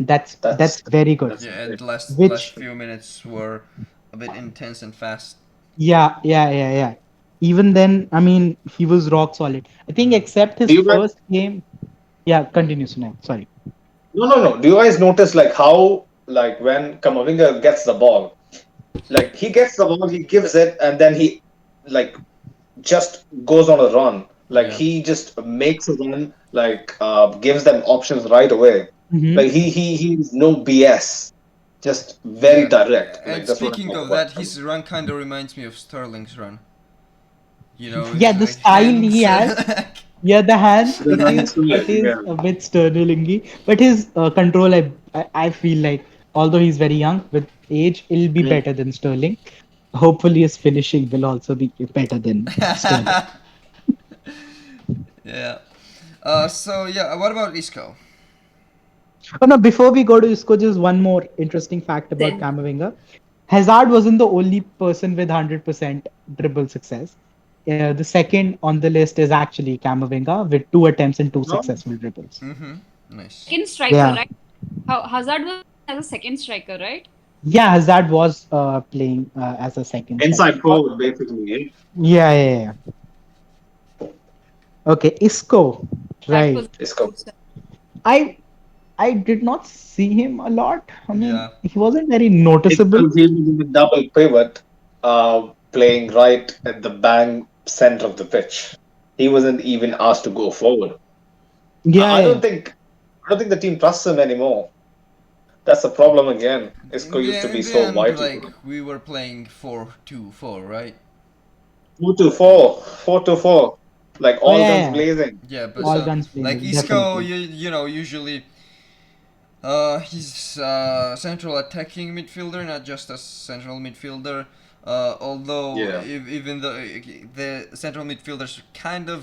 That's That's very good. that's Yeah, and great. the last Which few minutes were a bit intense and fast. yeah. Even then, I mean, he was rock solid. I think Hmm. except Do his you guys? first game. Yeah, continue, Sunil. Sorry. No. Do you guys notice like how like when Kamavinga gets the ball, like he gets the ball, he gives it, and then he like just goes on a run. Like Yeah. he just makes a run, like gives them options right away. Mm-hmm. Like he's no BS, just very Yeah. direct. Like And that's what I'm speaking talking of about. that, his run kind of reminds me of Sterling's run. You know, Yeah, his the like style he hands. has. Yeah, the hands. The hands too, It is yeah. a bit Sterlingy, but his control, I feel like, although he's very young, with age, he'll be Mm. better than Sterling. Hopefully, his finishing will also be better than Sterling. Yeah. So yeah, what about Isco? Oh no! Before we go to Isco, just one more interesting fact about Then Camavinga. Hazard wasn't the only person with 100% dribble success. The second on the list is actually Camavinga with 2 attempts and two No, successful dribbles. Mm-hmm. Nice. second striker, Yeah. right? How Hazard was as a second striker, right? Yeah, Hazard was playing as a second striker. inside forward basically. Yeah. Yeah. Okay, Isco. That Right. was It's co- I I did not see him a lot. I mean, Yeah. he wasn't very it's noticeable. because he was in the double pivot, playing right at the bang center of the pitch. He wasn't even asked to go forward. Yeah, I yeah, don't yeah. think I don't think the team trusts him anymore. That's the problem again. Isco used to In be the so end, vital to like them. we were playing 4-2-4, right? 4-4, 4-4, like Oh all yeah, guns yeah. blazing. Yeah, but All so guns like blazing, Isco, definitely. you know usually he's central attacking midfielder, not just a central midfielder. Although Yeah. even the central midfielders are kind of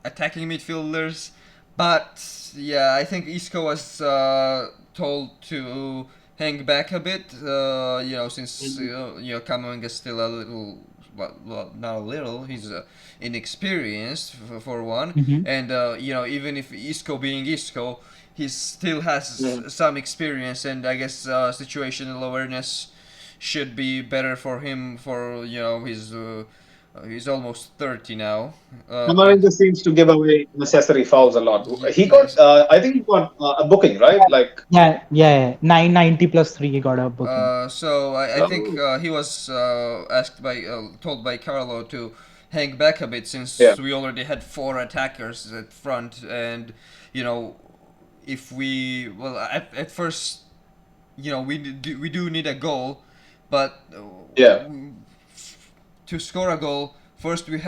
attacking midfielders, but yeah, I think Isco was told to hang back a bit. You know, since you know Camavinga is still a little, well, not a little. He's inexperienced for one, Hmm. and you know, even if Isco being Isco, he still has Mm. some experience, and I guess situational awareness should be better for him. For you know, he's almost 30 now. And Amarin just seems to give away necessary fouls a lot. He got, nice. I think he got a booking, right? Like, Yeah. 990 plus 3, he got a booking. So I think oh, he was asked by told by Carlo to hang back a bit since yeah, we already had four attackers at front, and you know if we well at first you know we do need a goal, but yeah, to score a goal first we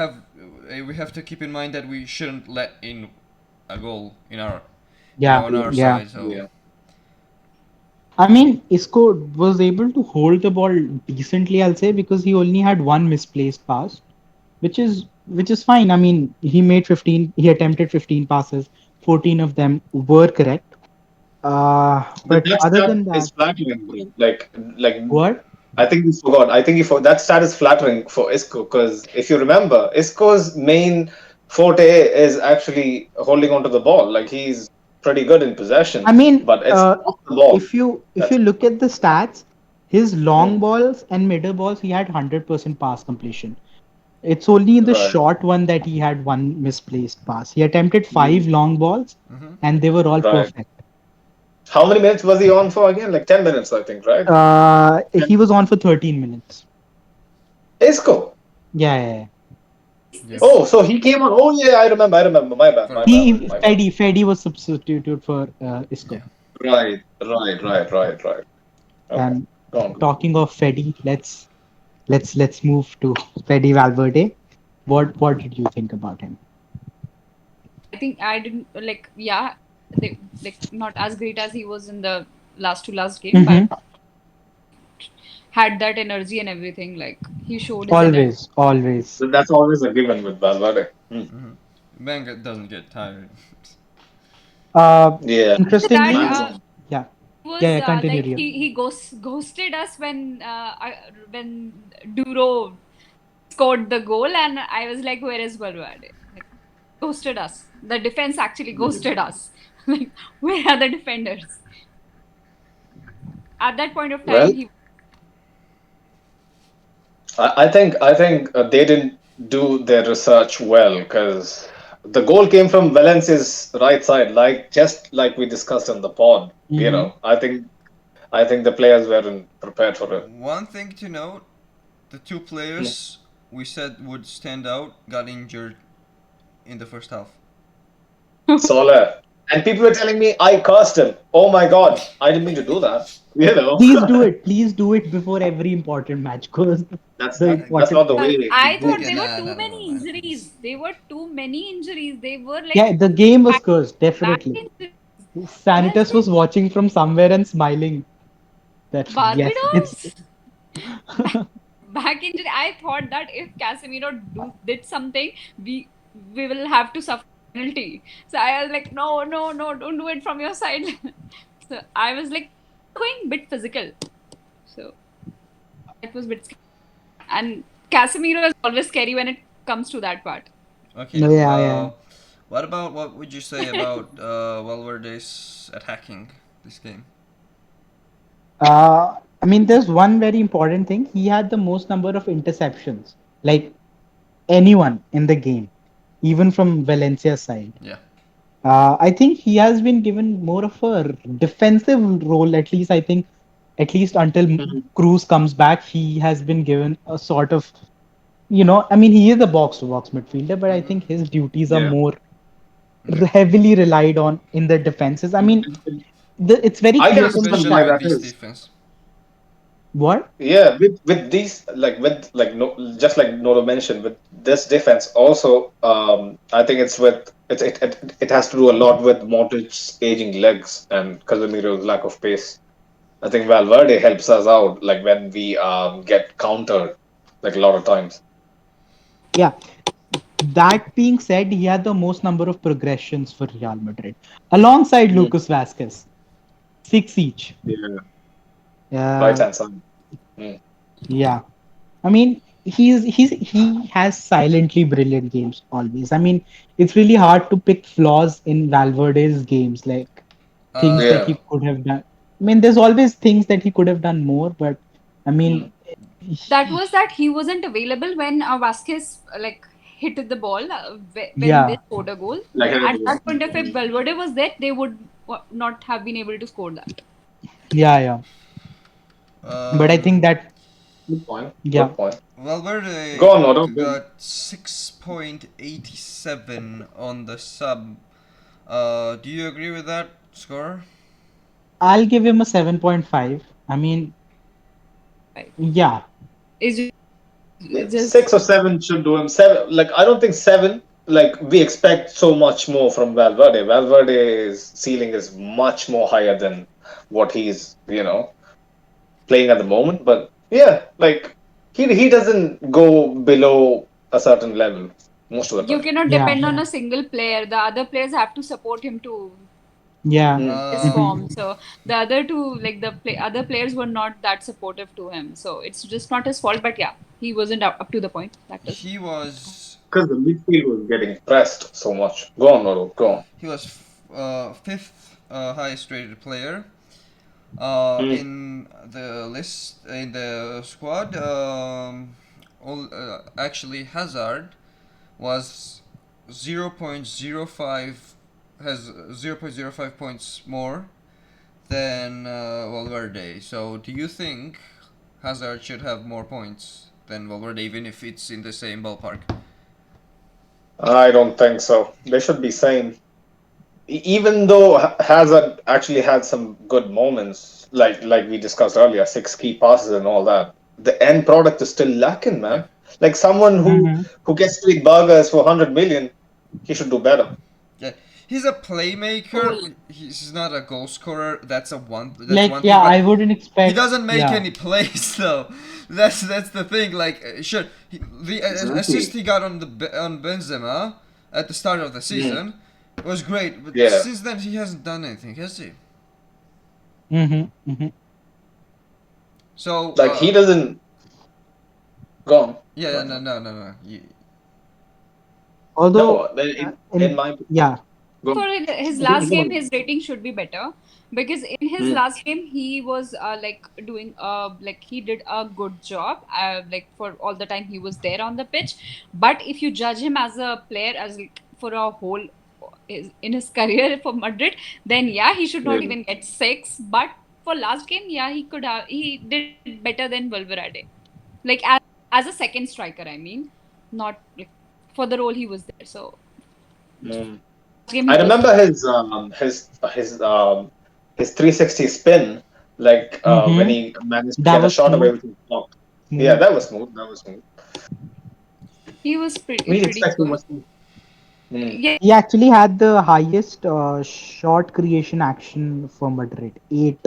have to keep in mind that we shouldn't let in a goal in our you know Yeah, on our yeah. side. So yeah. I mean, Isco was able to hold the ball decently, I'll say, because he only had one misplaced pass, which is fine. I mean, he attempted 15 passes, 14 of them were correct. But That other stat than is that, flattering, bro. Like what? I think you forgot. I think you for that stat is flattering for Isco because if you remember, Isco's main forte is actually holding onto the ball. Like he's pretty good in I possession, mean, but it's off the ball. if you That's look at the stats, his long mm, balls and middle balls, he had 100% pass completion. It's only in the right. short one that he had one misplaced pass. He attempted Mm, 5 long balls, hmm and they were all right. perfect. How many minutes was he on for again? Like 10 minutes, I think, right? He was on for 13 minutes. Isco. Yeah. yeah Oh, so he came on. Oh yeah, I remember. I remember. My bad. for My bad. My bad. Freddy was substituted for yeah Isco. Right. Okay. And Go on. talking of Freddy, let's move to Freddie Valverde. What did you think about him? I think I didn't like. Yeah, they like not as great as he was in the last to last game, but Mm-hmm. had that energy and everything. Like he showed his energy. Always. That's always a given with Valverde. Mm. hmm Bang doesn't get tired. Uh, Yeah. After that, Interestingly, Man's yeah, was continue, like Rio. he ghosted us when Duro scored the goal, and I was like, where is Valverde? Like, ghosted us. The defense actually ghosted us. Like, where are the defenders? At that point of time, Well, I think they didn't do their research well because the goal came from Valencia's right side, like just like we discussed in the pod. Mm-hmm. I think the players weren't prepared for it. One thing to note: the two Yeah. players we said would stand out got injured in the first half. Soler. And people were telling me I cursed him. Oh my god, I didn't mean to do that. You know, Please do it. Please do it before every important match because that's the not that's important. not the way we I thought do. Again, there were nah, too nah, nah, many nah, injuries. There were too many injuries. They were Yeah, like the game was back, cursed, back definitely. injuries. I was Sanitas like, was watching from somewhere and smiling that yes, it's Barbados? Back injury. I thought that if Casemiro did something, we we will have to suffer penalty. So I was like, no, no, no, don't do it from your side. So I was like going a bit physical. So it was a bit scary. And Casemiro is always scary when it comes to that part. Okay. no, yeah, yeah. What would you say about Valverde's attacking this game? I mean, there's one very important thing. He had the most number of interceptions, like anyone in the game, even from Valencia's side. Yeah. I think he has been given more of a defensive role, at least. I think, at least until Mhm. Cruz comes back, he has been given a sort of, I mean, he is a box to box midfielder, but I Mm-hmm. think his duties are Yeah. more Yeah. heavily relied on in the defenses. I mean, it's very I can clear from the understand Especially why start. with that this is. defense. What? Yeah, with these like no, just like Noro mentioned, with this defense also, I think it has to do a lot with Modric's aging legs and Casemiro's lack of pace. I think Valverde helps us out like when we get countered like a lot of times. Yeah. That being said, he had the most number of progressions for Real Madrid, alongside Mm. Lucas Vasquez, six each. Yeah, right Uh, hand side. Mm. yeah. I mean, he has silently brilliant games always. I mean, it's really hard to pick flaws in Valverde's games, like things Uh, that Yeah. he could have done. I mean, there's always things that he could have done more, but I Mm. mean, That he, was that he wasn't available when Vasquez like hit the ball when they yeah, scored a goal. Like At that point, if mm. Valverde was there, they would not have been able to score that. yeah, yeah. But I think um, that, Good point. yeah, Good point. Go Valverde on, Noro. Go on. got 6.87 on the sub. Do you agree with that score? I'll give him a 7.5. I mean, Right. yeah, It's just 6 or 7 should do him. Seven, like I don't think seven. Like we expect so much more from Valverde. Valverde's ceiling is much more higher than what he's playing at the moment. But yeah, like he doesn't go below a certain level most of the you time. cannot yeah, depend on yeah, a single player. The other players have to support him to yeah. Mm. his Hmm. form. So the other two, like other players, were not that supportive to him. So it's just not his fault. But yeah, he wasn't up to the point. That is. He was Because the midfield was getting pressed so much. Go on, Noro. Go on. he was fifth highest rated player Mm. in the list in the squad. Actually, Hazard was 0.05 has 0.05 points more than Valverde. So, do you think Hazard should have more points than Valverde, even if it's in the same ballpark? I don't think so. They should be same. Even though Hazard actually had some good moments, like we discussed earlier, 6 key passes and all that, the end product is still lacking, Yeah. man. Like someone who Hmm. who gets to eat burgers for 100 million, he should do better. Yeah, he's a Goal. playmaker. He's not a goal scorer. That's Like, one thing. yeah, But I wouldn't he expect, doesn't make yeah. any plays though. That's the thing. Like, sure, the assist Exactly. he got on Benzema at the start of the Mm. season was great. But Yeah. since then, he hasn't done anything, has he? Hmm. Hmm. So, Like he doesn't go on. yeah, Go yeah, on. no, no, no, no. Although, No, in my yeah, go For on. his Go, last go game, on. his rating should be better because in his Hmm. last game he was like doing like he did a good job like for all the time he was there on the pitch. But if you judge him as a player as like, for a whole in his career for Madrid, then yeah, he should not Yeah. even get six. But for last game, yeah, he could have he did better than Valverde, like as a second striker. I mean, not like for the role he was there. So Mm. last game I he was. remember his 360 spin, like when mm-hmm. he managed to That get a was shot away smooth. with his block. Yeah, Smooth. that was smooth. That was smooth. He was We pretty expect too good. much. Mm. Yeah, He actually had the highest shot creation action for Madrid, 8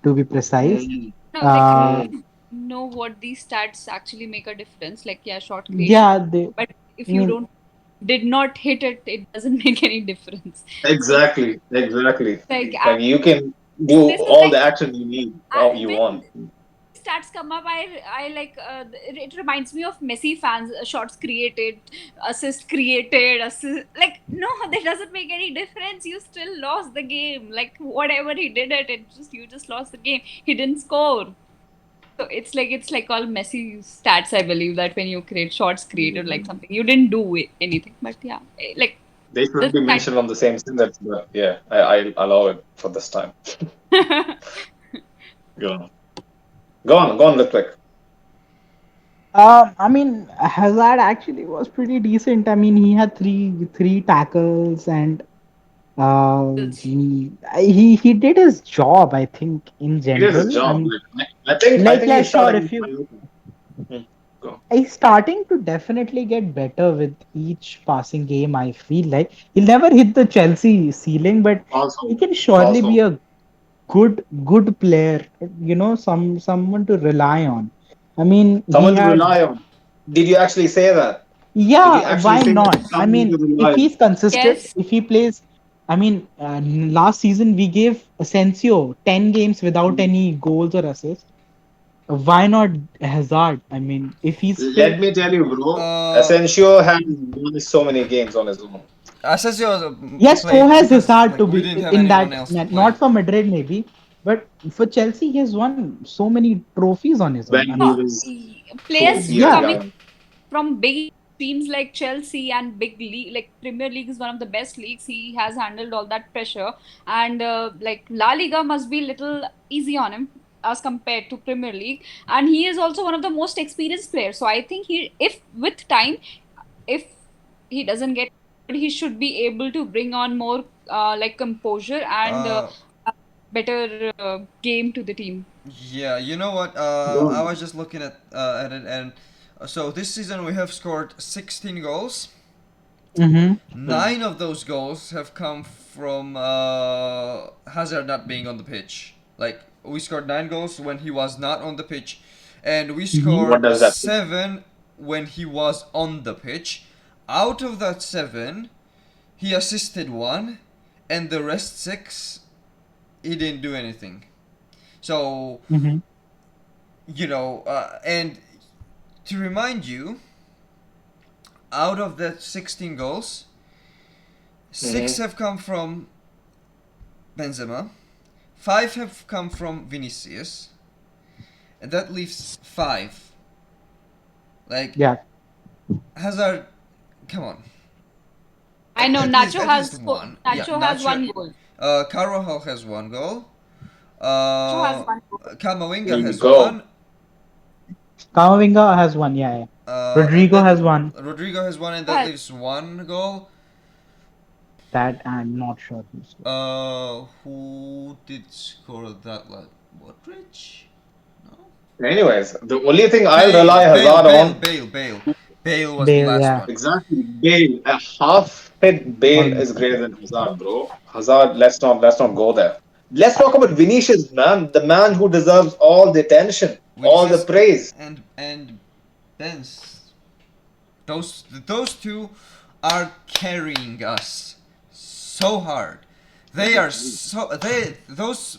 to be precise. Mm. no, like Uh, Mm. know what these stats actually make a difference. Like yeah, short creation, yeah, they. but if I you mean, don't did not hit it, it doesn't make any difference. So Exactly. Exactly. like Like you can do this is all like the action you need, all you when want. stats come up, I like it reminds me of Messi fans. Shots created, assist created, assist. Like no, that doesn't make any difference. You still lost the game. Like whatever he did it just you just lost the game. He didn't score. So it's like all messy stats. I believe that when you create shots created like Mm. something you didn't do anything, but yeah, like They the should be stat. mentioned on the same sentence, but yeah, I allow it for this time. Go on. Go on, look like. I mean, Hazard actually was pretty decent. I mean, he had three tackles, and he did his job. I think in He did his general. I job. mean, Like, I think yeah, he's sure. starting. If you Hmm. Go. he's starting to definitely get better with each passing game. I feel like he'll never hit the Chelsea ceiling, but he Also, can surely also, be a good player. Someone to rely on. I mean, he someone to had. rely on. Did you actually say that? Did you Yeah, actually why say that? not? I Someone to mean, rely if on. he's consistent, Yes. if he plays, I mean, last season we gave Asensio 10 games without any goals or assists. Why not Hazard? I mean, if he's Let fit, me tell you, bro. Uh, Asensio has won so many games on his own. Asensio yes, so played has because Hazard like to we be didn't have in anyone that, else to play. not for Madrid maybe, but for Chelsea, he has won so many trophies on his own. When I he No, mean, was players yeah, yeah, coming yeah. from big teams like Chelsea and big league, like Premier League is one of the best leagues. He has handled all that pressure, and like La Liga must be little easy on him as compared to Premier League. And he is also one of the most experienced players. So I think if with time, if he doesn't get, he should be able to bring on more like composure and Uh, better game to the team. yeah, you know what? Go I on. was just looking at it, and so this season we have scored 16 goals. hmm Hmm. 9 of those goals have come from Hazard not being on the pitch. Like we scored 9 goals when he was not on the pitch, and we hmm What scored does that mean? 7 when he was on the pitch. Out of that 7, he assisted 1, and the rest 6 he didn't do anything. So hmm and to remind you, out of that 16 goals, 6 Hmm. have come from Benzema, 5 have come from Vinicius, and that leaves 5. Like, yeah. Hazard, come on. I know At least one. Yeah, Nacho has Nacho. one goal. Carvajal has 1 goal. Nacho has Uh, one goal. There Camavinga you has go. 1. Kamavinga has one, yeah, yeah. And Rodrigo has that one. Rodrigo has 1, and that Has leaves 1 goal. That I'm not sure who's. Who did score that? Like Modric? No. Anyways, the only thing I'll Bale, rely Bale, Hazard Bale, on, Bale, Bale. Bale was the Bale, last yeah. one. exactly Bale. A half fit Bale is Almost. greater than Hazard, bro. Hazard, let's not go there. Let's talk about Vinicius, man. The man who deserves all the attention, all the Vinicius praise. and Benz. Those two are carrying us so hard. They are so they those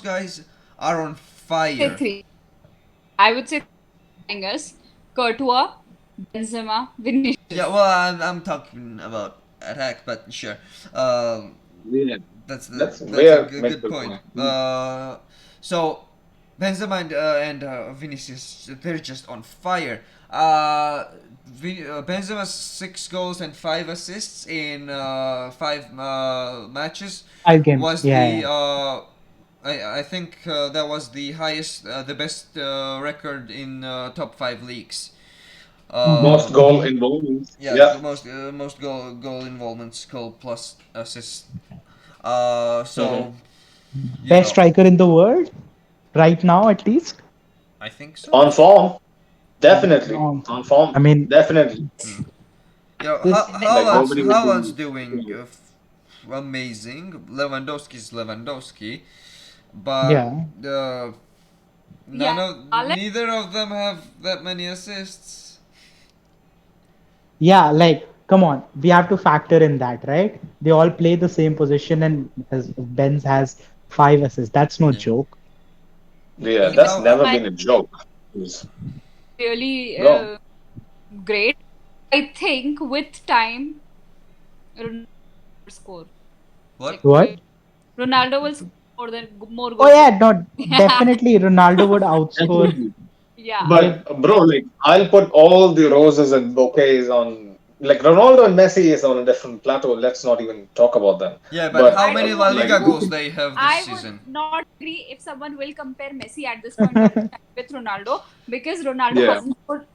guys are on say fire. three. I would say us Courtois, Benzema, Vinicius. Yeah, well, I'm talking about attack, but sure. Um, Yeah, that's a where makes good the point. point. So Benzema and Vinicius, they're just on fire. Benzema's 6 goals and 5 assists in 5 matches 5 games. was Yeah, the yeah. I think that was the highest, the best record in top 5 leagues. Mm-hmm, Most Uh, goal mm-hmm. involvements. yeah, Yeah. most goal involvements, goal plus assists. Hmm. So you Best know, striker in the world right now, at least. I think so. On form, definitely. Um, On form, I mean, definitely. Hmm. You know, this. Like nobody would Haaland's be. doing amazing. Lewandowski's Lewandowski, but Yeah, Yeah, Haaland, neither of them have that many assists. yeah. Like, come on, we have to factor in that, right? They all play the same position, and as Benz has 5 assists. That's no Yeah, joke. Yeah, and that's never I been a joke. It's- really Go. great. I think with time, Ronaldo will score. what? Like What? Ronaldo will score more Oh goals than. yeah, no, definitely Ronaldo would outscore. Definitely. Yeah. Give But bro, like I'll put all the roses and bouquets on. Like Ronaldo and Messi is on a different plateau. Let's not even talk about them. Yeah, but But how I many don't La know. like, Liga goals they have this I would season? not agree if someone will compare Messi at this point of time with Ronaldo because Ronaldo yeah, hasn't scored.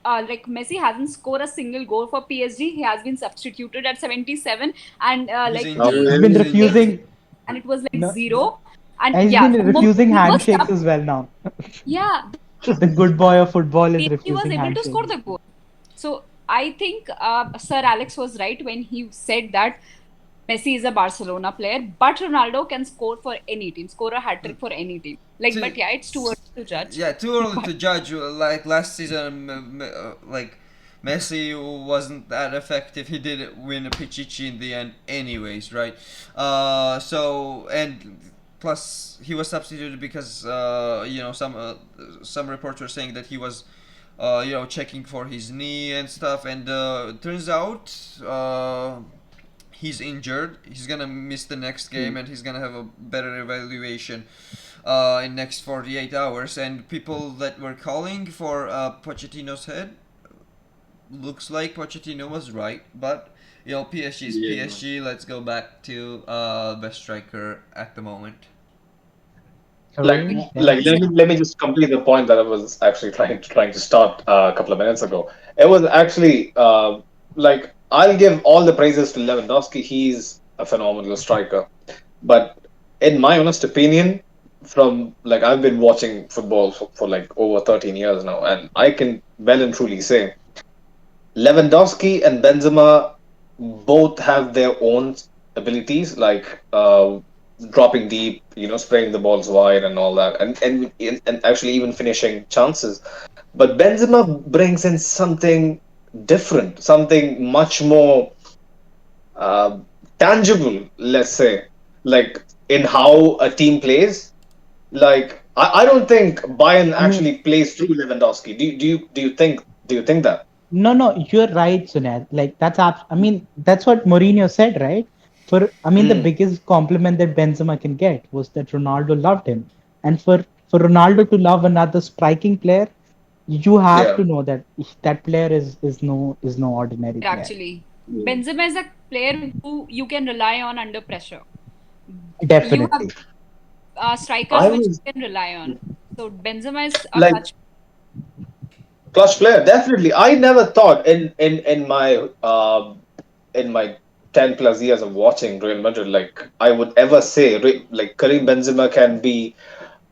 Like Messi hasn't scored a single goal for PSG. He has been substituted at 77, and He's like how he he's injured. been He's many? played, injured. refusing. and it was like No, zero. And he's yeah, been the moment refusing he was handshakes as well now. yeah, The good boy of football is he was refusing able to score handshakes. the goal. So I think Sir Alex was right when he said that Messi is a Barcelona player, but Ronaldo can score for any team, score a hat trick for any team. Like, but To, yeah, it's too early to judge. yeah, too early But to judge. Like last season, like Messi wasn't that effective. He did win a Pichichi in the end, anyways, right? So and plus he was substituted because some reports were saying that he was checking for his knee and stuff, and turns out he's injured. He's gonna miss the next game, and he's gonna have a better evaluation in next 48 hours. And people that were calling for Pochettino's head, looks like Pochettino was right. But PSG is Yeah. PSG. Let's go back to best striker at the moment. Like, Kareem, yeah. let me just complete the point that I was actually trying to start a couple of minutes ago. It was actually like I'll give all the praises to Lewandowski. He's a phenomenal striker. But in my honest opinion, from like I've been watching football for like over 13 years now, and I can well and truly say Lewandowski and Benzema both have their own abilities, like dropping deep, spraying the balls wide and all that, and actually even finishing chances. But Benzema brings in something different, something much more uh, tangible, let's say, like in how a team plays. Like I don't think Bayern I mean, actually plays through Lewandowski. Do you think that? no, no, you're right, Sunil. Like I mean, that's what Mourinho said, right? I mean, the Mm, biggest compliment that Benzema can get was that Ronaldo loved him, and for Ronaldo to love another striking player, you have yeah. to know that that player is no ordinary player. actually, Mm. Benzema is a player who you can rely on under pressure. You have Definitely. strikers I which was you can rely on. So Benzema is a like clutch. clutch player, definitely. I never thought in my 10 plus years of watching Real Madrid, like I would ever say like Karim Benzema can be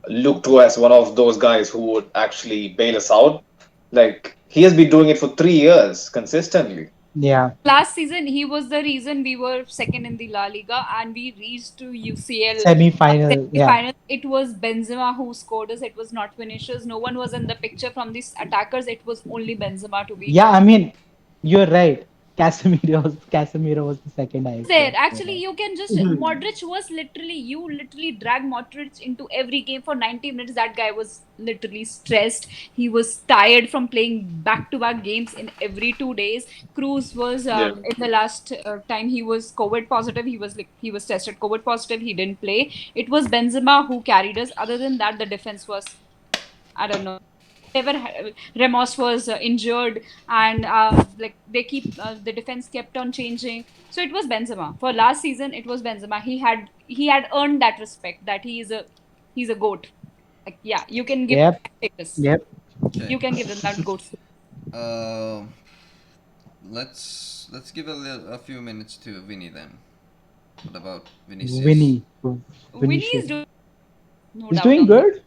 looked to as one of those guys who would actually bail us out. Like he has been doing it for 3 years consistently. Yeah. Last season, he was the reason we were second in the La Liga and we reached to UCL Semi-final. Yeah. semi-final. It was Benzema who scored us. It was not finishers. No one was in the picture from these attackers. It was only Benzema to be. Yeah, I mean, you're right. Casemiro was the second highest there. scorer. Actually, you can just Modric was literally you literally drag Modric into every game for 90 minutes. That guy was literally stressed. He was tired from playing back-to-back games in every 2 days. Cruz was Yeah. in the last time he was COVID positive. He was tested COVID positive. He didn't play. It was Benzema who carried us. Other than that, the defense was, I don't know. Ramos was injured, and like the defense kept on changing. So it was Benzema. For last season, it was Benzema. He had earned that respect that he's a goat. Like yeah, you can give Yep, that status. yep. Okay. You can give them that goat status. Uh, let's give a few minutes to Vinny then. What about Vinicius? Vinny, Winnie is Vinicius. doing no He's doubt doing on that. good.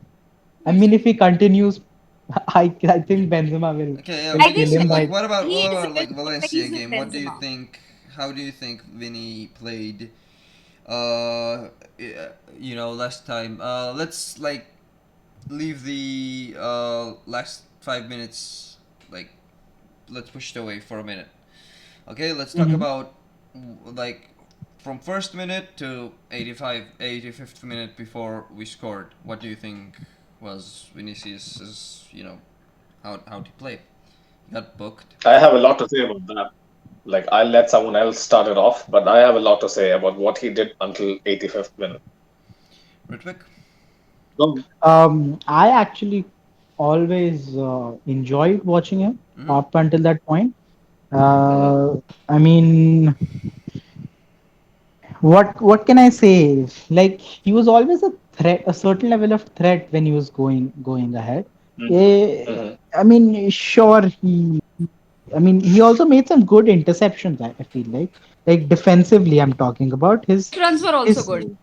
I mean, if he continues, I think Benzema Okay, will I kill think him like by. he what is about like Valencia he's with game? What do you Benzema. think? How do you think Vinny played? Last time. Let's like leave the last 5 minutes, like let's push it away for a minute. Okay, let's talk Mhm. about like from first minute to 85th minute before we scored. What do you think was Vinicius's, how to play? He got booked. I have a lot to say about that. Like, I'll let someone else start it off, but I have a lot to say about what he did until 85th minute. Ritwik? No. I actually always enjoyed watching him Mm-hmm. up until that point. Mhm. I mean, what can I say? Like he was always a threat, a certain level of threat when he was going ahead. Mhm. Eh, Mhm. I mean, sure he. I mean, he also made some good interceptions. I feel like defensively, I'm talking about Runs were also his good. Mhm.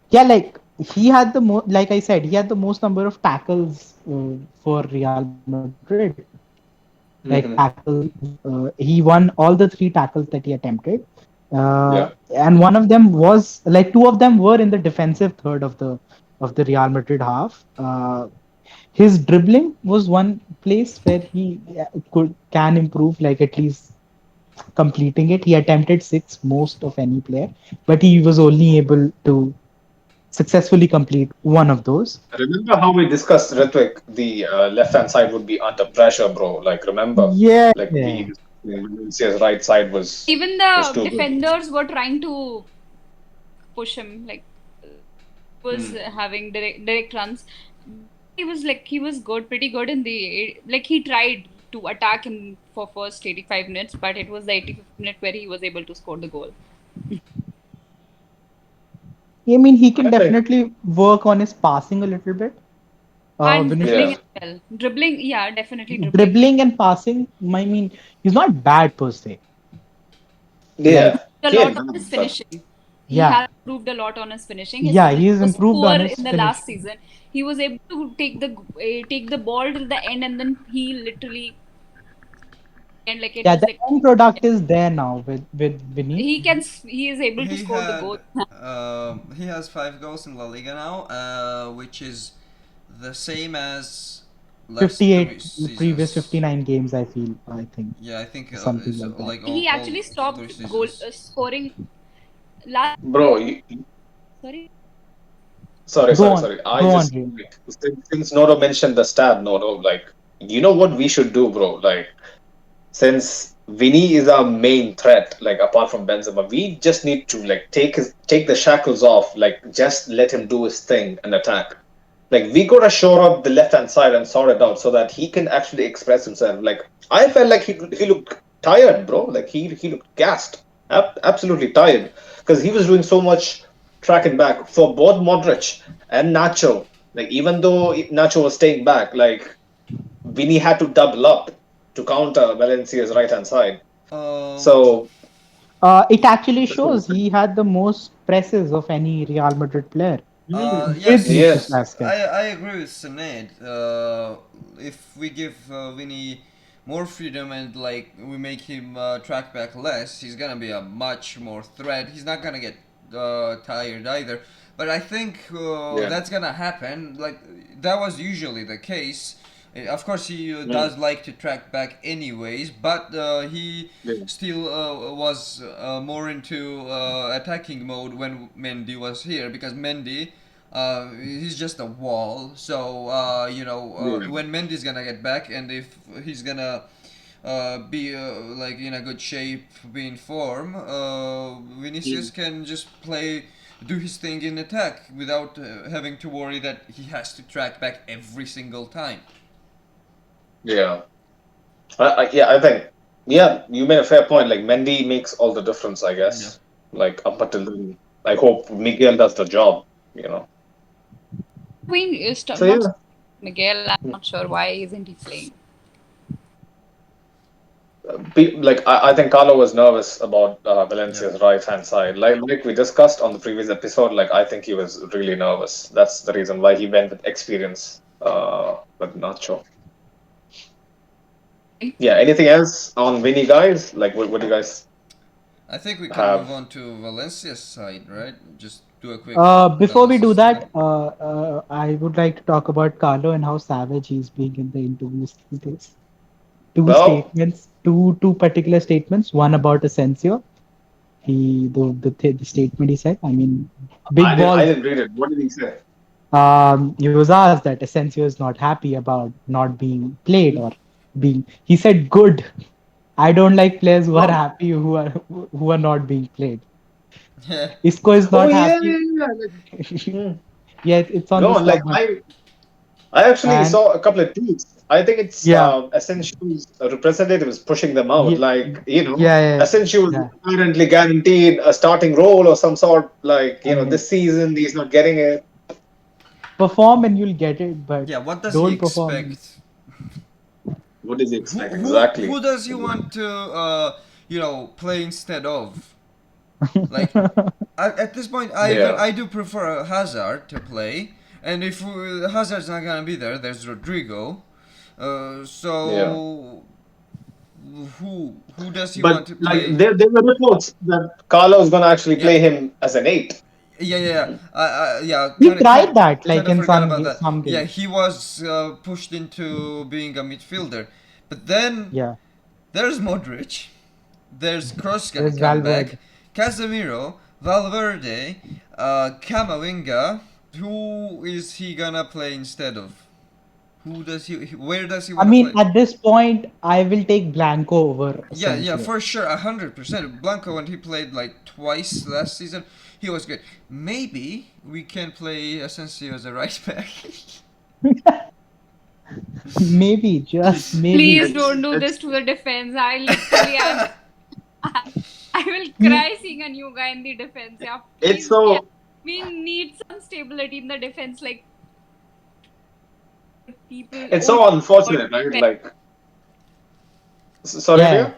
yeah, like he had the most. Like I said, he had the most number of tackles for Real Madrid. Like Mhm. tackle, he won all the three tackles that he attempted, Yeah. and one of them was like two of them were in the defensive third of the Real Madrid half. His dribbling was one place where he can improve, like at least completing it. He attempted six most of any player, but he was only able to successfully complete one of those. Remember how we discussed Ritwik, the left hand side would be under pressure, bro. Like, remember, Yeah, like Valencia's right side Even was the too good. defenders were trying to push him. Like he was Mm. having direct runs. He was good, pretty good in the like he tried to attack him for first 85 minutes, but it was the 85th minute where he was able to score the goal. I mean he can I think, definitely work on his passing a little bit. And dribbling Vinicius yeah, as well. Dribbling, yeah, definitely dribbling. dribbling and passing. I mean he's not bad per se. Like yeah, A he lot ain't on bad, his but finishing. He yeah, has improved a lot on his finishing. His yeah, finishing he's was improved poor on in his the finish. last season. He was able to take the ball to the end, and then he literally and like it Yeah, was the like end product is there now with Vinny. he is able to He score the goal. had he has 5 goals in La Liga now, which is the same as last 58 three previous seasons. 59 games. I feel. I think Yeah, I think something it's like that. like He all actually three stopped goal seasons. scoring last. bro, Sorry. sorry, Go sorry, on, sorry. I go on, just Ray. like, since Noto mentioned the stat, Noto, like, you know what we should do, bro? Like, since Vinny is our main threat, like apart from Benzema, we just need to like take the shackles off, like just let him do his thing and attack. Like we gotta shore up the left hand side and sort it out so that he can actually express himself. Like I felt like he looked tired, bro. Like he looked gassed, absolutely tired because he was doing so much track and back for both Modric and Nacho. Like even though Nacho was staying back, like Vinny had to double up to counter Valencia's right hand side. Um, So It actually shows he had the most presses of any Real Madrid player with Lucas yes, yes, Vazquez. I agree with Sinead. If we give Vinny more freedom and like we make him track back less, he's gonna be a much more threat. He's not gonna get tired either. But I think yeah, that's gonna happen. Like that was usually the case Of course, he does like to track back anyways, but he Yeah. still was more into attacking mode when Mendy was here, because Mendy, he's just a wall. So Yeah. when Mendy's gonna get back, and if he's gonna be like in a good shape, be in form, Vinicius can just do his thing in attack without having to worry that he has to track back every single time. Yeah. I think, yeah, you made a fair point. Like Mendy makes all the difference, I Yeah. guess. Like up until then, I hope Miguel does the job. You know. So Not yeah, Miguel. I'm not sure why isn't he playing. like I think Carlo was nervous about Yeah. Valencia's right hand side. Like we discussed on the previous episode, like I think he was really nervous. That's the reason why he went with experience. But not sure. Yeah. Anything else on Vinny, guys? Like what do you guys I think we can move have? on to Valencia's side, right? Just do a quick Before we do analysis to them. that, I would like to talk about Carlo and how savage he's being in the interviews these days. Two Well, statements, two particular statements. One about Asensio. The statement he said. I mean, big I balls. didn't read it. What did he say? He was asked that Asensio is not happy about not being played or being. He said, "Good. I don't like players who are No. happy who are not being played. Yeah. Isco is Oh not yeah, happy. yeah, yeah. Hmm. Yeah, it's on No, the like stomach. I actually And saw a couple of tweets. I think it's yeah, Essential's representatives pushing them out. yeah, Like, yeah, Essential was yeah. apparently guaranteed a starting role or some sort. Like, I mean, this season he's not getting it. perform and you'll get it, but Yeah, what does he don't perform. expect? What does he Who expect who exactly? who does he want to play instead of? Like, at this point, Yeah, I do prefer Hazard to play, and if Hazard's not gonna be there, there's Rodrigo. yeah. So who does he want But to like play? there were reports that Carlo's gonna actually Yeah, play him as an eight. yeah. He tried that Kind like of in forgot about that. some Yeah, games. he was pushed into being a midfielder, but then Yeah, there's Modric, there's Kroos gonna there's come back, Valverde. Casemiro, Valverde, Camavinga. Who is he gonna play instead of? Who does he? Where does he I wanna mean, play? at this point, I will take Blanco over Yeah, Asensio. for sure, 100%. Blanco, when he played like twice last season, he was good. Maybe we can play Asensio as a right back. Maybe, just maybe. Please It's don't do this it's to the defense. I literally am. I will He, cry seeing a new guy in the defense. Yeah, it's please. Yeah, so we need some stability in the defense. Like people it's only so unfortunate, right? Like, sorry, yeah, dear.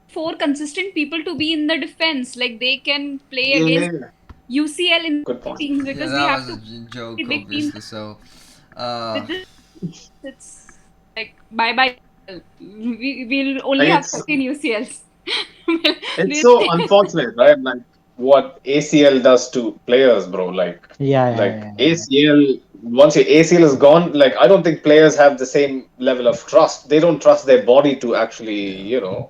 four consistent people to be in the defense. Like they can play Yeah, yeah, against yeah. UCL in Good point. teams Yeah, because we that have was a to joke, play big teams. obviously. So, With this, it's like bye bye. We'll only Like have it's 13 UCLs. it's We'll so unfortunate, right? Like what ACL does to players, bro. yeah, yeah, Like yeah, yeah. ACL, once your ACL is gone, like I don't think players have the same level of trust. They don't trust their body to actually, yeah.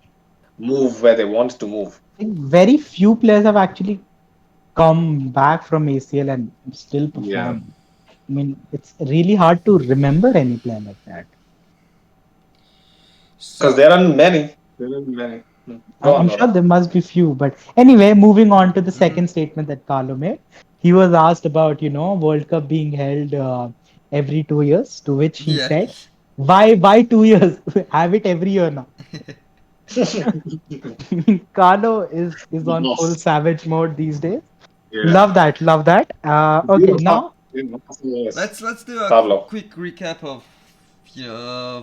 move where they want to move. I think very few players have actually come back from ACL and still Yeah. perform. I mean, it's really hard to remember any player like that. Because So, there aren't many. There aren't many. Go on, I'm sure Nora. there must be few, but anyway, moving on to the mhm. second statement that Carlo made. He was asked about, World Cup being held every 2 years, to which he Yeah. said, "Why 2 years? Have it every year now." Carlo is on full Boss. savage mode these days. Yeah. Love that, love that. Okay, Beautiful. now, Yes. Let's do a Pablo. quick recap of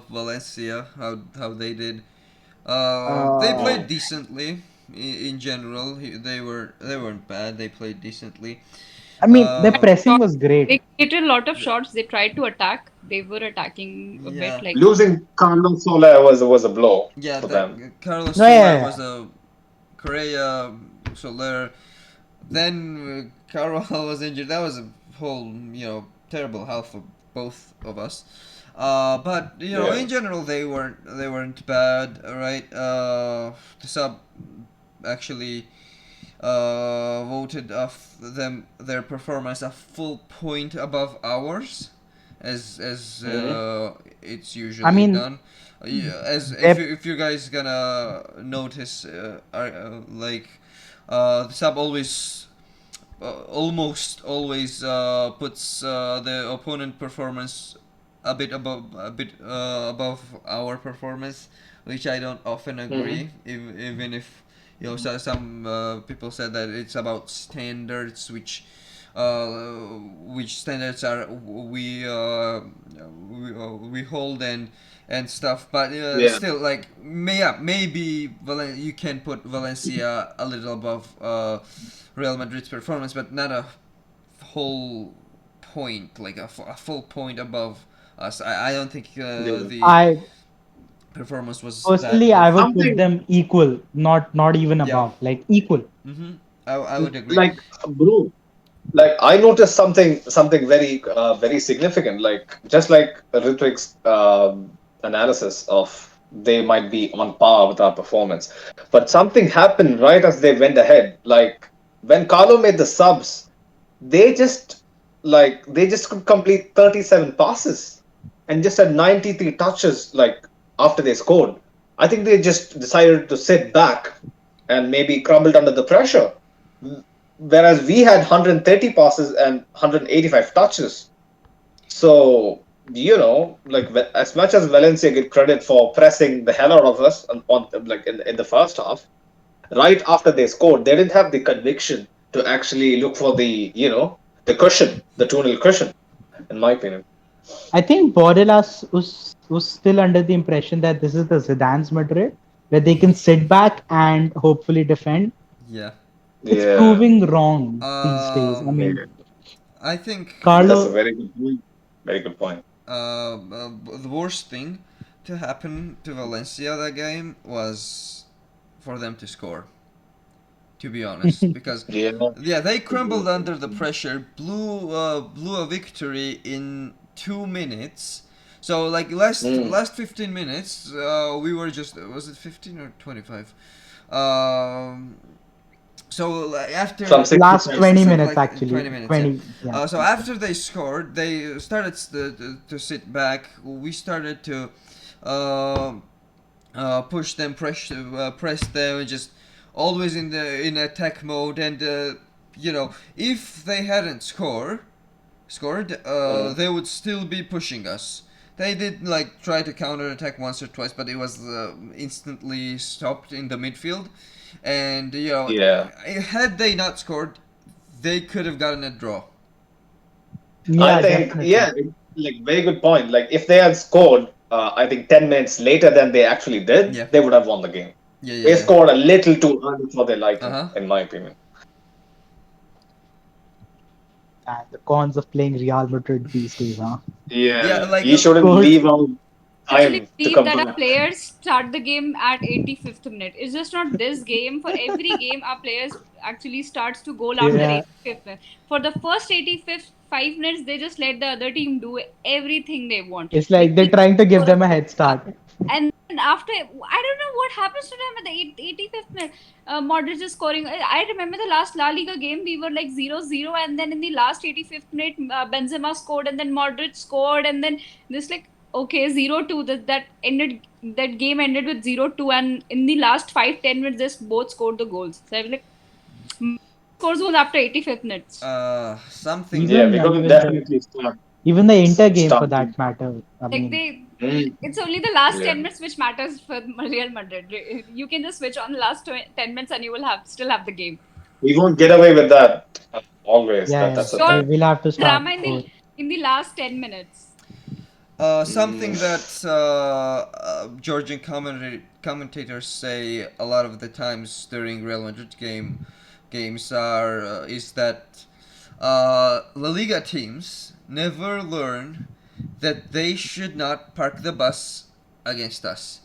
Valencia, how they did. They uh, played decently in general. They weren't bad. They played decently. I mean, the Uh, pressing was great. they created a lot of yeah, shots. They tried to attack. They were attacking a bit yeah, like Losing Carlos Soler was a blow yeah. for That them. Carlos No, yeah, Soler yeah, was a Correa Soler. Then Carvajal was injured. That was a whole terrible half of both of us. But you know, in general, they weren't bad. Right? The sub actually voted their performance a full point above ours, as it's usually I mean, done. As They- if you guys gonna notice, the sub almost always puts the opponent performance a bit above our performance, which I don't often agree. Even if some people said that it's about standards, which standards are we hold and stuff, but still, like, maybe you can put Valencia a little above Real Madrid's performance, but not a whole point, like a full point above us. I don't think the I performance was that personally, I would put Something them equal, not even yeah. above, like equal. I would agree. like, bro, like I noticed something very significant. Like just like Ritrik's analysis of they might be on par with our performance, but something happened right as they went ahead. Like when Carlo made the subs, they just could complete 37 passes and just had 93 touches. Like after they scored, I think they just decided to sit back and maybe crumbled under the pressure, whereas we had 130 passes and 185 touches. So, like as much as Valencia get credit for pressing the hell out of us like in the first half, right after they scored, they didn't have the conviction to actually look for the cushion, the 2-0 cushion, in my opinion. I think Bordelas was still under the impression that this is the Zidane's Madrid, where they can sit back and hopefully defend. Yeah. It's Yeah, proving wrong these days. I Um, mean, yeah, I think that's a Carlo, very good point. Very good point. the worst thing to happen to Valencia that game was for them to score. To be honest, because Yeah. they crumbled under the pressure, blew a victory in 2 minutes. So like Mm. last 15 minutes, we were just, was it 15 or 25? Um, so like, From after 65. last 20 something minutes like 20 actually. minutes, yeah. 20, yeah. So after they scored, they started to sit back. We started to uh, push them, press them, and just always in attack mode. And if they hadn't scored, Mm. they would still be pushing us. They did like try to counterattack once or twice, but it was instantly stopped in the midfield. And Yeah. had they not scored, they could have gotten a draw. I Yeah, think, definitely. like very good point. Like if they had scored, I think 10 minutes later than they actually did, Yeah, they would have won the game. yeah, yeah, They yeah. scored a little too early for their Uh liking, huh. in my opinion. And the cons of playing Real Madrid these days, huh? Yeah, Yeah, like you shouldn't Scores. leave out Actually time to believe come that our back. players start the game at 85th minute. It's just not this game. For every game, our players actually starts to goal after Yeah, 85th minute. For the first 85th 5 minutes, they just let the other team do everything they want. it's They like they're will trying to give score a them a head goal, start. and then after, I don't know what happens to them at the 85th minute. Modric is scoring. I remember the last La Liga game, we were like 0-0, and then in the last 85th minute, Benzema scored, and then Modric scored, and then this like, okay, 0-2. That game ended with 0-2, and in the last 5-10 minutes, just both scored the goals. So I was like, scores goals after 85th minutes. Something Yeah, that Even we could even the definitely start even the Inter game for starting. that matter. I Like mean, they, Mm. it's only the last Yeah, 10 minutes which matters for Real Madrid. You can just switch on the last 10 minutes and you will have still have the game. we won't get away with that always. yeah, That's the yeah. Sure, thing. We'll have to start drama in score. the last 10 minutes. something Mm. that Georgian commentators say a lot of the times during Real Madrid games is that La Liga teams never learn that they should not park the bus against us.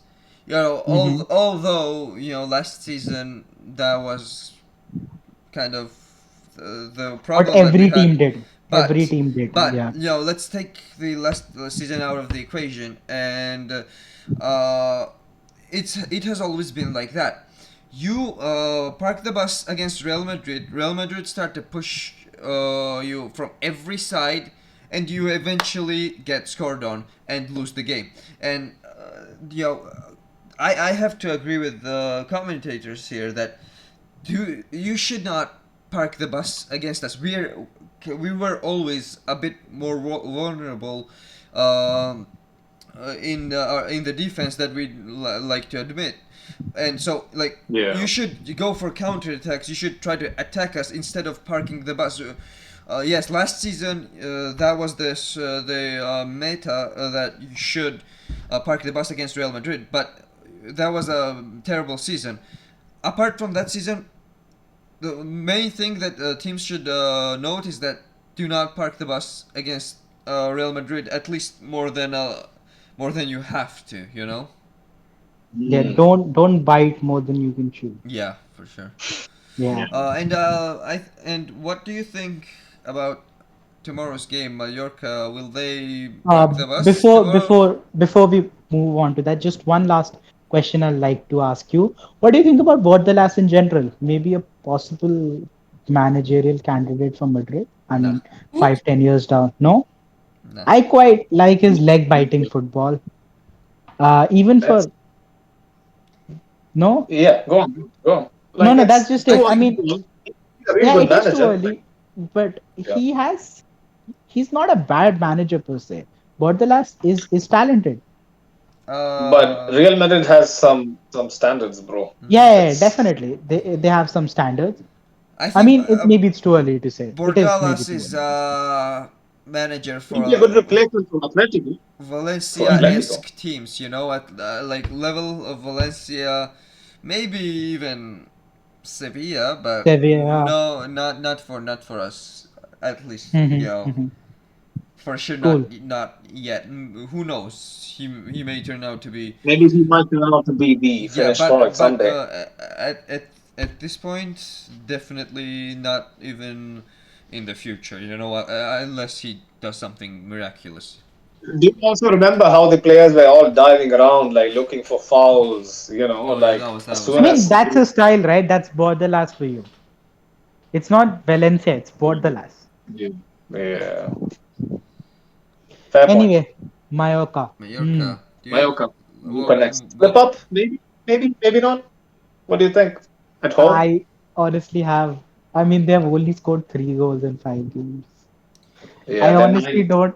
Hmm. Although last season that was kind of the What problem that we every had. team did. Every But team did. but Yeah. let's take the last season out of the equation, and uh, it has always been like that. You park the bus against Real Madrid. Real Madrid start to push you from every side, and you eventually get scored on and lose the game. And I have to agree with the commentators here that you should not park the bus against us. We were always a bit more vulnerable um, in the defense that we like to admit. And so, like, Yeah. you should go for counter attacks. You should try to attack us instead of parking the bus. Yes, last season that was the meta that you should park the bus against Real Madrid, but that was a terrible season. Apart from that season, the main thing that teams should note is that do not park the bus against Real Madrid at least more than you have to. You know? Yeah. Mm. Don't bite more than you can chew. Yeah, for sure. Yeah. And what do you think about tomorrow's game, Mallorca? Will they park the bus Before tomorrow? before we move on to that, just one last question I'd like to ask you. What do you think about Bordalas in general? Maybe a possible managerial candidate for Madrid? I Nah, mean, 5, 10 years down. No? nah. I quite like his leg biting football. Even That's for no, yeah. Go on, go on. no, Like no, that's it's just too it. I early. mean, He's a really yeah, good it is too manager. Like, early, but yeah. he's not a bad manager per se. Bordalas is talented. But Uh, Real Madrid has some standards, bro. Yeah, yeah, It's definitely. They have some standards. I I think mean, it maybe it's too early to say. It is maybe Bordalas too is early to say. manager he'll for be a good replacement for Atletico. For Hmm. Atletico. Valencia-esque teams. You know, at like level of Valencia, maybe even Sevilla, but Sevilla. no, not for us. At least, Hmm. Hmm. for sure Cool. not yet. Who knows? He may turn out to be. Maybe he might turn out to be the Yeah, finished product but someday. at this point, definitely not even in the future. You know, unless he does something miraculous. Do you also remember how the players were all diving around, like looking for fouls? You know, Oh yeah, like as that was I soon mean, as terrible. that's a style, right? That's Bordalas for you. It's not Valencia, it's Bordalas. yeah, yeah. Fair point. Anyway, Mallorca. Hmm. Mallorca, do you Mallorca, Mallorca next. Slip what? up, maybe not. What do you think? At home? I honestly have. I mean, they have only scored 3 goals in 5 games. I Yeah, then honestly I. don't.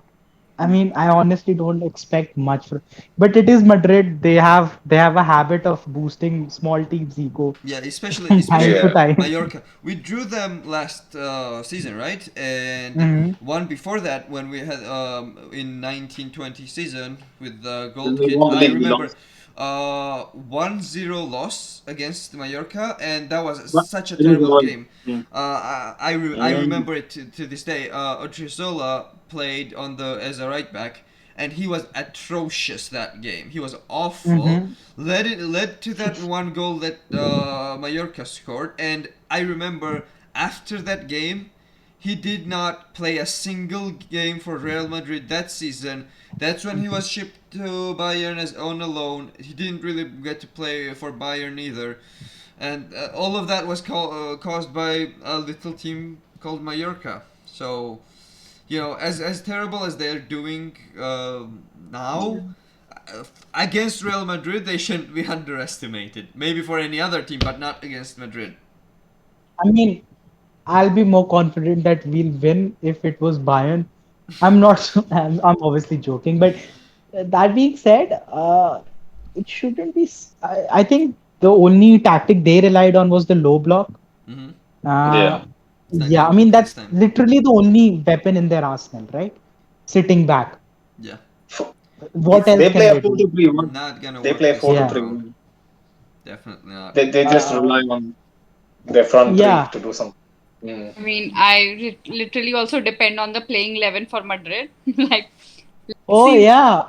I mean, I honestly don't expect much from, but it is Madrid. They have a habit of boosting small teams' ego Yeah, from time especially to Yeah. time. Mallorca. We drew them last season, right? And Hmm. one before that when we had in 1920 season with the Then gold we kit. won the I league. We remember lost. 1-0 loss against Mallorca, and that was But such a it is terrible early. game. Mm. I Mm. remember it to this day. Odriozola played on the as a right back, and he was atrocious that game. He was awful. Hmm. Led to that one goal that Mallorca scored, and I remember after that game, he did not play a single game for Real Madrid that season. That's when he was shipped to Bayern as on a loan. He didn't really get to play for Bayern either, and all of that was caused by a little team called Mallorca. So, as terrible as they're doing now, against Real Madrid, they shouldn't be underestimated. Maybe for any other team, but not against Madrid. I mean, I'll be more confident that we'll win if it was Bayern. I'm not. I'm obviously joking, but that being said, it shouldn't be. I think the only tactic they relied on was the low block. Mm-hmm. Uh, Yeah. It's not gonna yeah, I mean work this that's time. literally the only weapon in their arsenal, right? Sitting back. Yeah, What it's else They can play a they four do? two three one. not gonna They work play this four two time Yeah. three around. one. Definitely not. They just Uh, rely on their front three yeah. to do something. Mm. I mean, I literally also depend on the playing 11 for Madrid. Like, let's Oh see. yeah.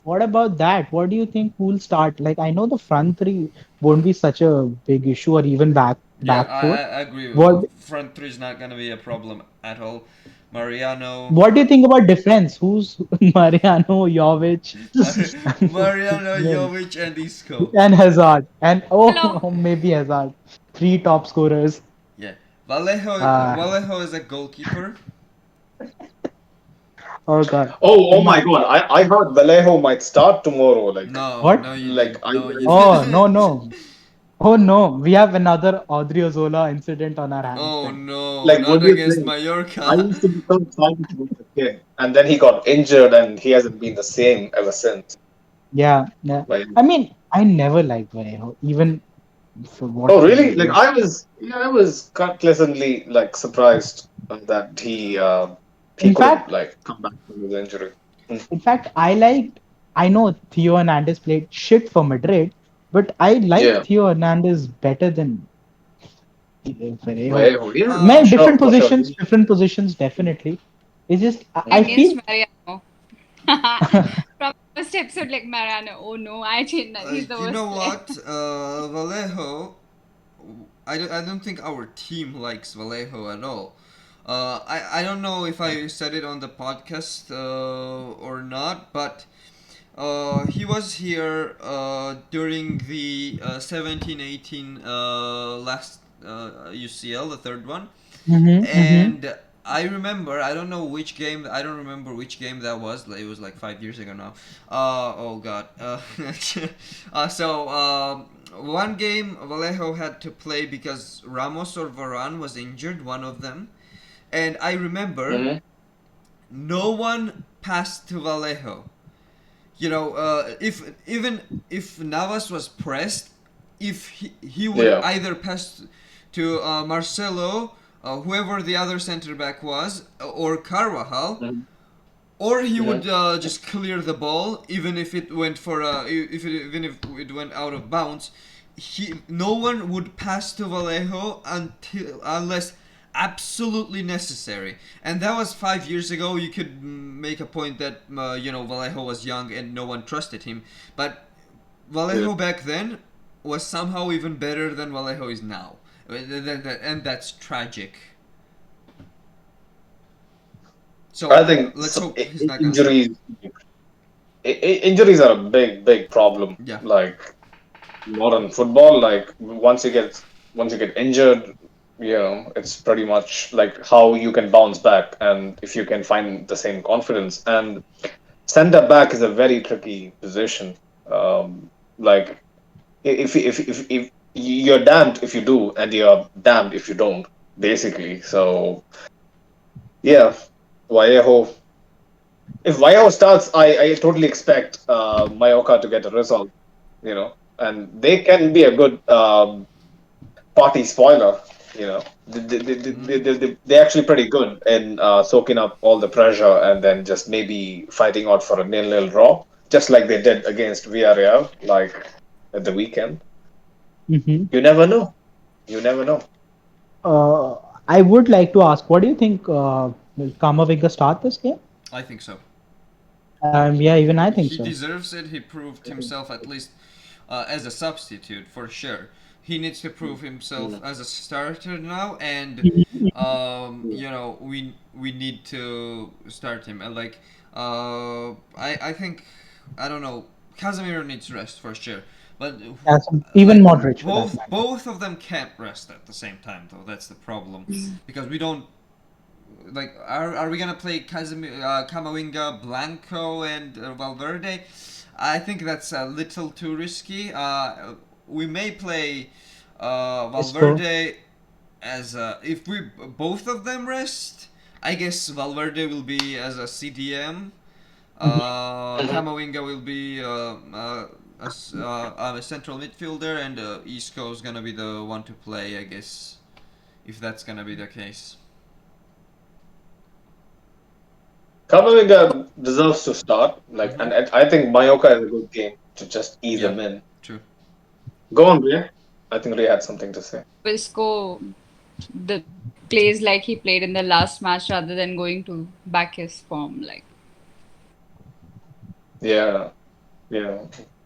What about that? What do you think who'll start? Like I know the front three won't be such a big issue or even back. Yeah, back four. I agree. What Front three is not gonna be a problem at all. Mariano, What do you think about defense? Who's Mariano, Jovic, Mariano, yeah, Jovic, and Isco. and Hazard, and Hello. maybe Hazard, three top scorers. Yeah, Vallejo. Uh, Vallejo is a goalkeeper. oh God, Oh my God! I heard Vallejo might start tomorrow. No, what? no, you Like didn't. I No, you Oh no didn't. no, oh no, we have another Audrey Ozola incident on our hands Oh then. no, like what not do you against think? I Mallorca. used to be so excited to watch the kid, and then he got injured, and he hasn't been the same ever since. Yeah, yeah. Like, I mean, I never liked Vallejo, even for what oh really? he Like like. I was quite pleasantly like surprised that he In couldn't fact, like come back from his injury. Mm. I liked. I know Theo Hernandez played shit for Madrid, but I like Yeah, Theo Hernandez better than Vallejo. Vallejo. Yeah, Uh, for Man, sure, for sure. different positions, definitely. It's just I Against feel Mariano. From first episode, like Mariano. Oh no, I changed that. He's the you worst know player. what? Vallejo. I don't think our team likes Vallejo at all. I don't know if I said it on the podcast or not, but he was here during the 17-18 last UCL, the third one. mm-hmm. And I remember, I don't know which game, I don't remember which game that was. It was like 5 years ago now. Oh God. One game Vallejo had to play because Ramos or Varane was injured, one of them. And I remember Hmm. no one passed to Vallejo. You know, if even if Navas was pressed, if he would Yeah. either pass to Marcelo, whoever the other center back was, or Carvajal, Hmm. or he Hmm. would just clear the ball, even if it went for even if it went out of bounds. No one would pass to Vallejo unless absolutely necessary, and that was 5 years ago. You could make a point that Vallejo was young and no one trusted him, but Yeah. Vallejo back then was somehow even better than Vallejo is now, and that's tragic. So I think let's hope he's not gonna start. injuries injuries are a big problem. Yeah. Like modern football, like once you get injured, it's pretty much like how you can bounce back and if you can find the same confidence. And center back is a very tricky position. Like if you're damned if you do and you're damned if you don't, basically. So yeah, Vallejo. If Vallejo starts, I totally expect Mallorca to get a result, and they can be a good party spoiler. They're actually pretty good in soaking up all the pressure and then just maybe fighting out for a nil-nil draw, just like they did against Villarreal, like at the weekend. Mm-hmm. You never know. You never know. Uh, I would like to ask, what do you think? Will Kamavinga start this game? I think so. Yeah, even I think He so. deserves it. He proved himself at least as a substitute for sure. He needs to prove himself Mm. as a starter now, and we need to start him. And like I think I don't know. Casemiro needs rest for sure, but Even like Modric for that matter. both of them can't rest at the same time though. That's the problem because we don't like are we gonna play Camavinga, Blanco, and Valverde? I think that's a little too risky. We may play Isco. Valverde as if we both of them rest. I guess Valverde will be as a CDM. Mhm. Mhm. Camavinga will be a central midfielder, and Isco is gonna be the one to play. I guess if that's gonna be the case. Kamavinga deserves to start, and Hmm. I think Mallorca is a good game to just ease Yeah, them in. true. Go on, Ray. I think Ray had something to say. Visco the plays like he played in the last match rather than going to back his form. Like Yeah, yeah.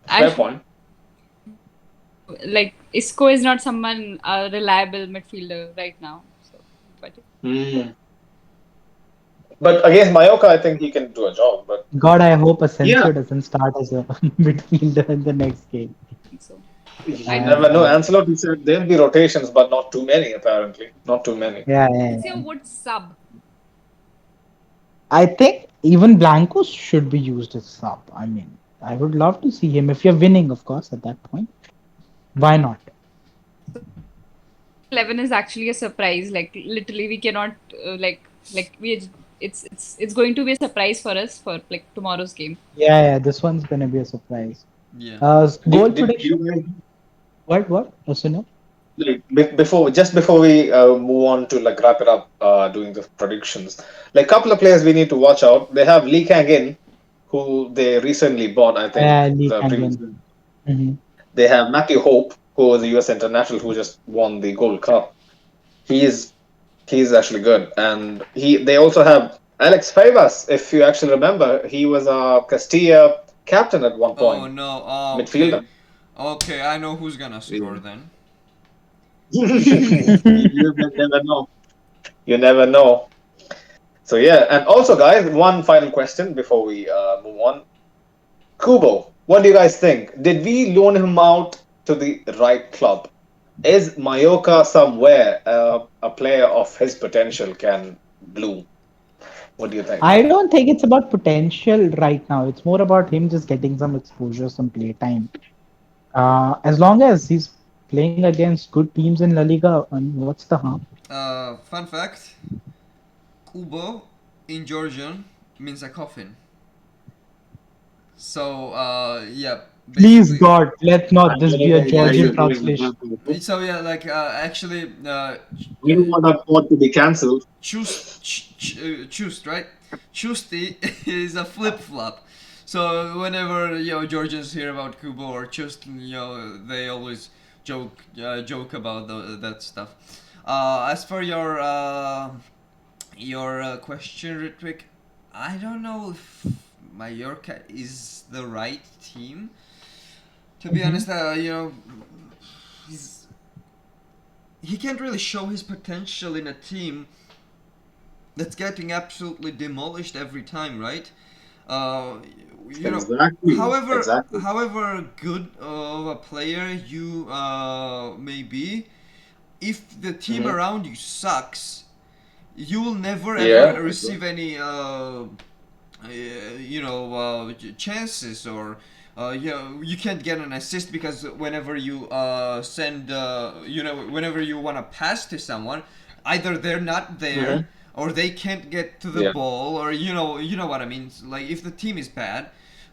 I Fair point. like Isco is not someone reliable midfielder right now. So, but Mm. But against Mallorca, I think he can do a job. But God, I hope yeah, Asensio doesn't start as a midfielder in the next game. I think so. you I Uh, never know. uh, Ancelotti said there'll be rotations, but not too many. Apparently, not too many. yeah. Asensio would sub. I think even Blancos should be used as sub. I mean, I would love to see him if you're winning, of course, at that point. Why not? 11 is actually a surprise. Like literally, we cannot like we. It's going to be a surprise for us for like tomorrow's game. Yeah, this one's gonna be a surprise. Yeah. Goal Did you prediction? guys What? Asuna? like before we move on to like wrap it up, doing the predictions? Like couple of players we need to watch out. They have Lee Kang In, who they recently bought. I think Lee the previous. Kangin. Hmm. They have Matthew Hope, who is a U.S. international who just won the Gold Cup. He's he's actually good, and they also have Alex Febas. If you actually remember, he was a Castilla captain at one Oh point, no. Oh, okay. midfielder. Okay, I know who's gonna Yeah. score then. You never know. You never know. So yeah, and also, guys, one final question before we move on. Kubo, what do you guys think? Did we loan him out to the right club? Is Mallorca somewhere a player of his potential can bloom? What do you think? I don't think it's about potential right now. It's more about him just getting some exposure, some play time. As long as he's playing against good teams in La Liga, what's the harm? Fun fact: Kubo in Georgian means a coffin. So yeah, Please, basically. God, let not I this don't be a know why Yes. Georgian you're doing translation. that. So yeah, like actually, We don't want that pod to be cancelled. chust, right? Chusti is a flip flop. So whenever Georgians hear about Kubo or Chust, they always joke about that stuff. As for your question, Ritwik, I don't know if Mallorca is the right team. To be Mhm. honest, he's he can't really show his potential in a team that's getting absolutely demolished every time, right? Uh, you know, Exactly. however Exactly. however good of a player you may be, if the team Hmm. around you sucks, you will never ever Yeah. receive any chances or you can't get an assist because whenever you whenever you want to pass to someone, either they're not there Hmm. or they can't get to the Yeah. ball, or you know what I mean. Like if the team is bad,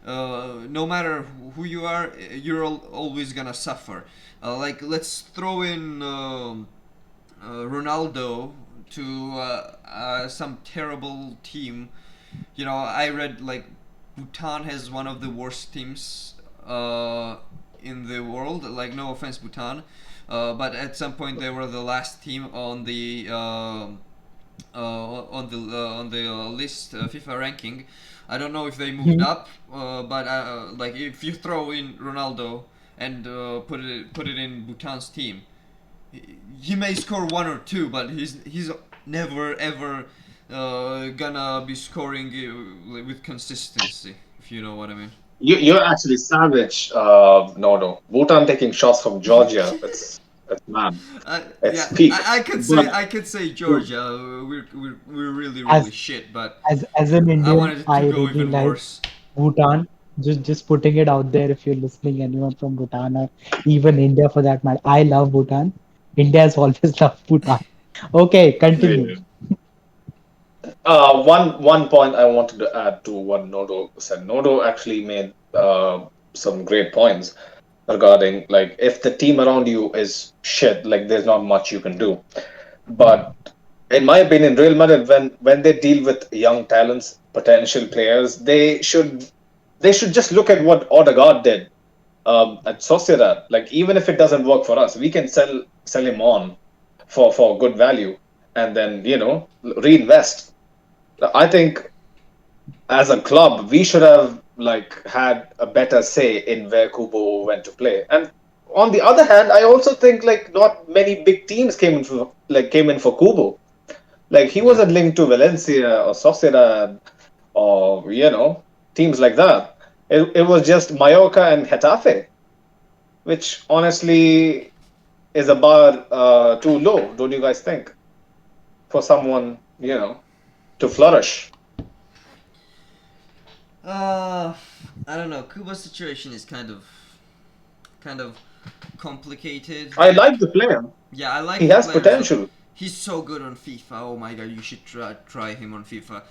no matter who you are, you're always gonna suffer. Like let's throw in Ronaldo to some terrible team. I read like Bhutan has one of the worst teams in the world. Like, no offense, Bhutan, but at some point they were the last team on the list FIFA ranking. I don't know if they moved Mhm. up, but like if you throw in Ronaldo and put it in Bhutan's team, he may score one or two, but he's never ever gonna be scoring with consistency. If you know what I mean. You're actually savage. No, no. Bhutan taking shots from Georgia. It's mad. It's Yeah, peak. I could say Georgia. We're really really As shit, but as an I Indian, wanted it I to go really even like worse. Bhutan. Just putting it out there if you're listening, anyone from Bhutan or even India for that matter. I love Bhutan. India has always loved Bhutan. Okay, continue. Yeah. One point I wanted to add to what Nodo said. Nodo actually made some great points regarding like if the team around you is shit, like there's not much you can do. But in my opinion, Real Madrid, when they deal with young talents, potential players, they should just look at what Odegaard did at Sociedad. Like even if it doesn't work for us, we can sell him on for good value, and then reinvest. I think as a club, we should have like had a better say in where Kubo went to play. And on the other hand, I also think like not many big teams came in for Kubo. Like he Yeah. wasn't linked to Valencia or Sociedad or teams like that. It was just Mallorca and Getafe, which honestly is a bar too low, don't you guys think? For someone to flourish. Uh, I don't know. Kuba's situation is kind of complicated. I like the player. Yeah, I He like the has player. So potential. he's so good on FIFA. Oh my god, you should try him on FIFA.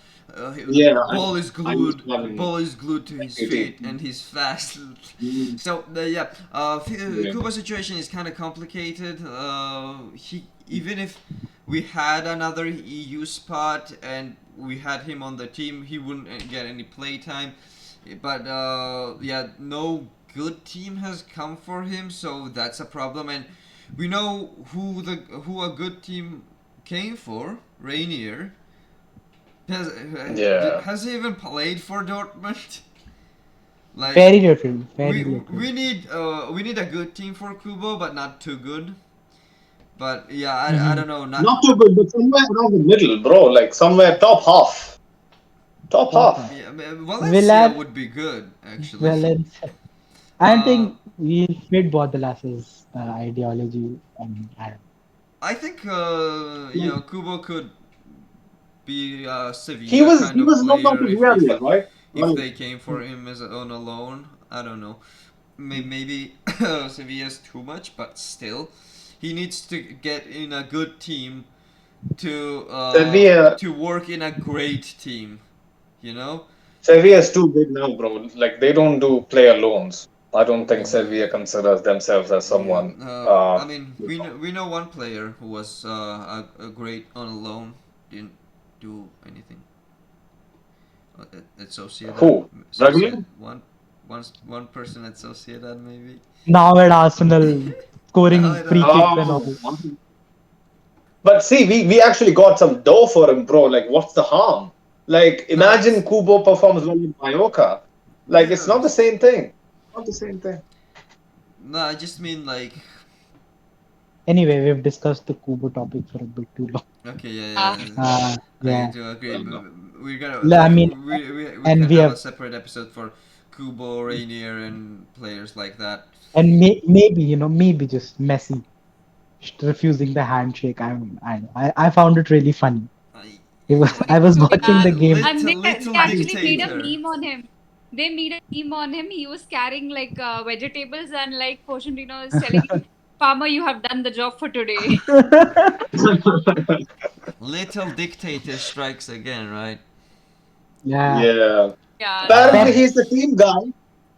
Yeah, I used to have him Ball is glued to his feet, 18. and he's fast. Mm, So yeah, yeah. Kuba's situation is kind of complicated. He even if we had another EU spot and we had him on the team, he wouldn't get any play time. But yeah, no good team has come for him, so that's a problem. And we know who a good team came for, Rainier. Has Yeah. has he even played for Dortmund? Like Very little, very little. we need a good team for Kubo, but not too good. But yeah, I Mm-hmm. don't know. Not Not too good, but somewhere around the middle, bro. Like somewhere top half. Top Top half. half. yeah, Will Valencia I? would be good actually. Well, I Uh, think we fit Bordalas's ideology. I don't I think Kubo could be a He Sevilla was kind he of was no longer player Villarreal, right? if Well, they came for him as on a loan. I don't know. Maybe Sevilla's too much, but still, he needs to get in a good team Sevilla to work in a great team. You know. Sevilla is too big now, bro. Like they don't do player loans. I don't think Yeah. Sevilla considers themselves as Yeah. someone. I mean, we know one player who was a great on a loan, didn't do anything. At Sociedad, Who? Regular? one person at Sociedad maybe. Now at Arsenal, scoring I don't free know. kicks and Oh, all. but see, we actually got some dough for him, bro. Like, what's the harm? Like, No, imagine Kubo performs well in Mallorca. Like, it's yeah. not the same thing. Not the same thing. No, I just mean like Anyway, we've discussed the Kubo topic for a bit too long. okay, Ah, yeah. I Yeah. do agree. Well, We're gonna I like mean, we and can we have a have, separate episode for Kubo, Rainier, and players like that. and maybe, maybe just Messi refusing the handshake. I found it really funny. I, It was, I wait, was watching yeah, the game. and they little actually made a dictator. meme on him. They made a meme on him. He was carrying like vegetables, and like Pochettino is telling him, "Farmer, you have done the job for today." Little dictator strikes again, right? Yeah. yeah. Yeah, Apparently, Pep. Uh, he's the team guy.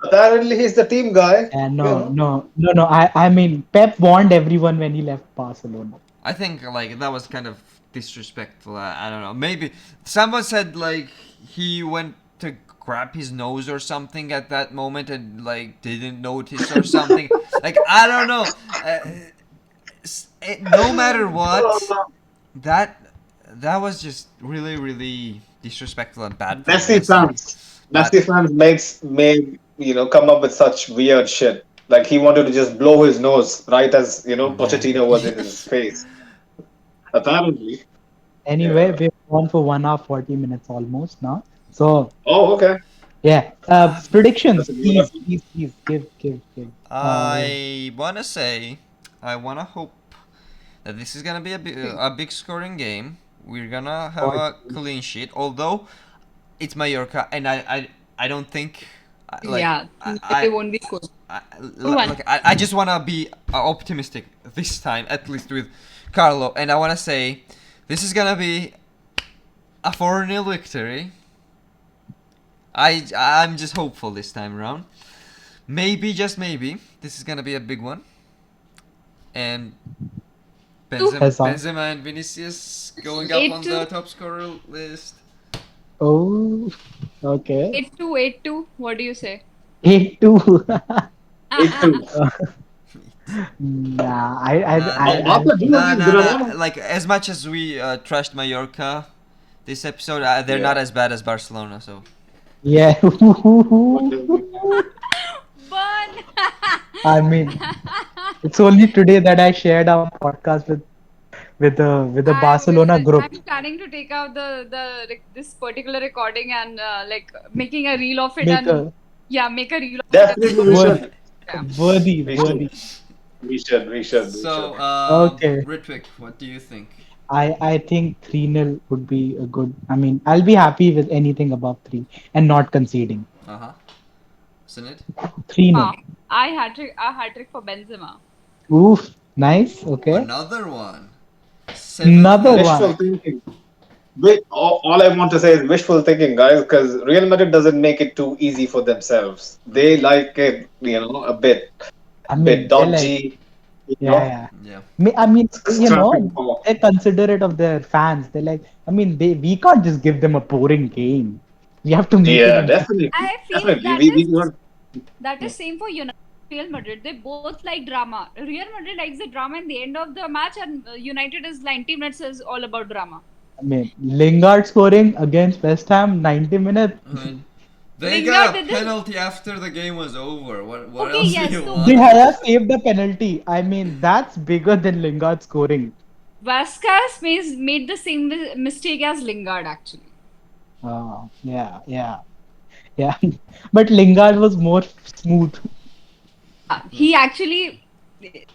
Apparently, he's the team guy. You No, know. no, no, no. I mean, Pep warned everyone when he left Barcelona. I think like that was kind of disrespectful. I don't know. Maybe someone said like he went to grab his nose or something at that moment and like didn't notice or something. Like I don't know. No matter what, that that was just really disrespectful and bad from Messi Messi. fans. But Messi fans made come up with such weird shit. Like he wanted to just blow his nose right as yeah. Pochettino was in his face. Apparently. Anyway, Yeah. we've gone for 1 hour 40 minutes almost now. So Oh, okay. yeah, That's predictions, a good please, effort. please, give. I wanna say, I wanna hope that this is gonna be a big scoring game. We're gonna have God. a clean sheet, although it's Mallorca, and I don't think like yeah, they won't be good. One. I just wanna be optimistic this time, at least with Carlo, and I wanna say this is gonna be a 4-0 victory. I'm just hopeful this time around. Maybe, just maybe, this is gonna be a big one. And Huzzah. Benzema and Vinicius going up on 8-2. the top scorer list. Oh, okay. 8-2, 8-2. What do you say? 8-2. 8-2. Nah, Nah, nah, Barca do nah, against nah, nah. Granada. Like as much as we trashed Mallorca this episode, they're Yeah. not as bad as Barcelona. So yeah. Okay. Burn! I mean, It's only today that I shared our podcast with the Barcelona group. I'm planning to take out this particular recording and like making a reel of it Make and a make a reel of it and Definitely, we upload it worth, on should. Instagram. worthy, We should. worthy. We So, should. Okay. Ritwik, what do you think? I think 3-0 would be a good. I mean, I'll be happy with anything above 3 and not conceding. Uh huh. Sunit? 3-0. A hat trick for Benzema. Oof, nice. Okay. Another one. Another 7th one. Wishful hat-trick. thinking. All I want to say is wishful thinking, guys, because Real Madrid doesn't make it too easy for themselves. They like it, I bit mean, they're like, dodgy, yeah, yeah. Yeah. I mean, scrapping for. they're considerate of their fans. They're like, I mean, we can't just give them a boring game. We have to make it Yeah, interesting. definitely, I feel definitely. We want. that is same for United and Real Madrid. They both like drama. Real Madrid likes the drama in the end of the match, and United is 90 minutes is all about drama. I mean, Lingard scoring against West Ham 90 minutes. I mean, they Lingard got a did this. penalty after the game was over. What Okay, else do yes. you So They want? have saved the penalty. I mean, that's bigger than Lingard scoring. Vasquez made the same mistake as Lingard actually. Oh, yeah, yeah, yeah. But Lingard was more smooth. He actually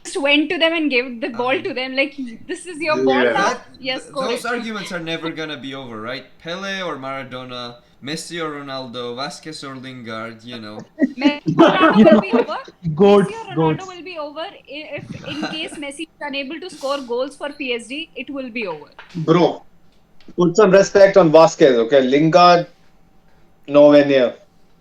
just went to them and gave the ball to them like this is your ball Yeah. now. Yes, score Those it. arguments are never gonna be over, right? Pele or Maradona, Messi or Ronaldo, Vasquez or Lingard, you know. Messi or Ronaldo will be over. Goats, Messi or goats. Ronaldo will be over if in case Messi is unable to score goals for PSG, it will be over. Bro, put some respect on Vasquez, okay? Lingard, nowhere near.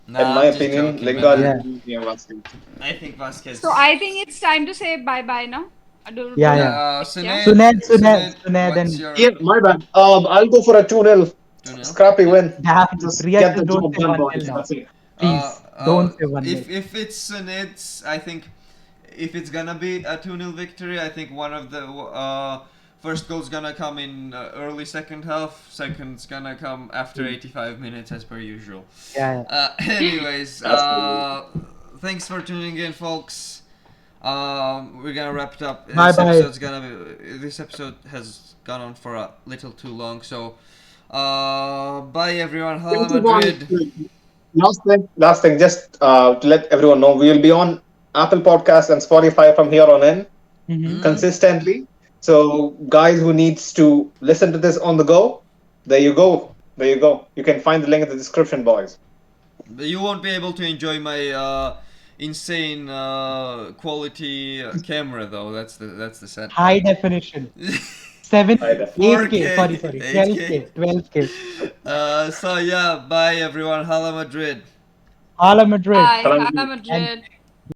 Nah, In my I'm just opinion, joking, Lingard man. Yeah. is nowhere near Vasquez. I think Vasquez. So I think it's time to say bye bye now. Yeah, Yeah, yeah. Sinead, Suned, what's and your Yeah, my bad. I'll go for a 2-0 2-0? scrappy win. damn, Just Riyad, get the just don't job say done, 1-0 boys. now. That's it. Please, don't say 1-0. If it's Suned's, I think if it's gonna be a 2-0 victory, I think one of the first goal's gonna come in early second half. Second's gonna come after 85 minutes, as per usual. Yeah, yeah. Anyways, Absolutely. thanks for tuning in, folks. We're gonna wrap it up. Bye-bye. This episode has gone on for a little too long, so bye everyone. Hala Madrid. Last thing, just to let everyone know, we will be on Apple Podcasts and Spotify from here on in Mhm. consistently. So, guys who needs to listen to this on the go, there you go. There you go. You can find the link in the description, boys. You won't be able to enjoy my insane quality camera though. That's the sad High part. definition. 7, High def. 8K, 4K, sorry, 8K. 12K. So yeah, bye everyone. Hala Madrid. Hala Madrid. Bye, Hello. Hala Madrid.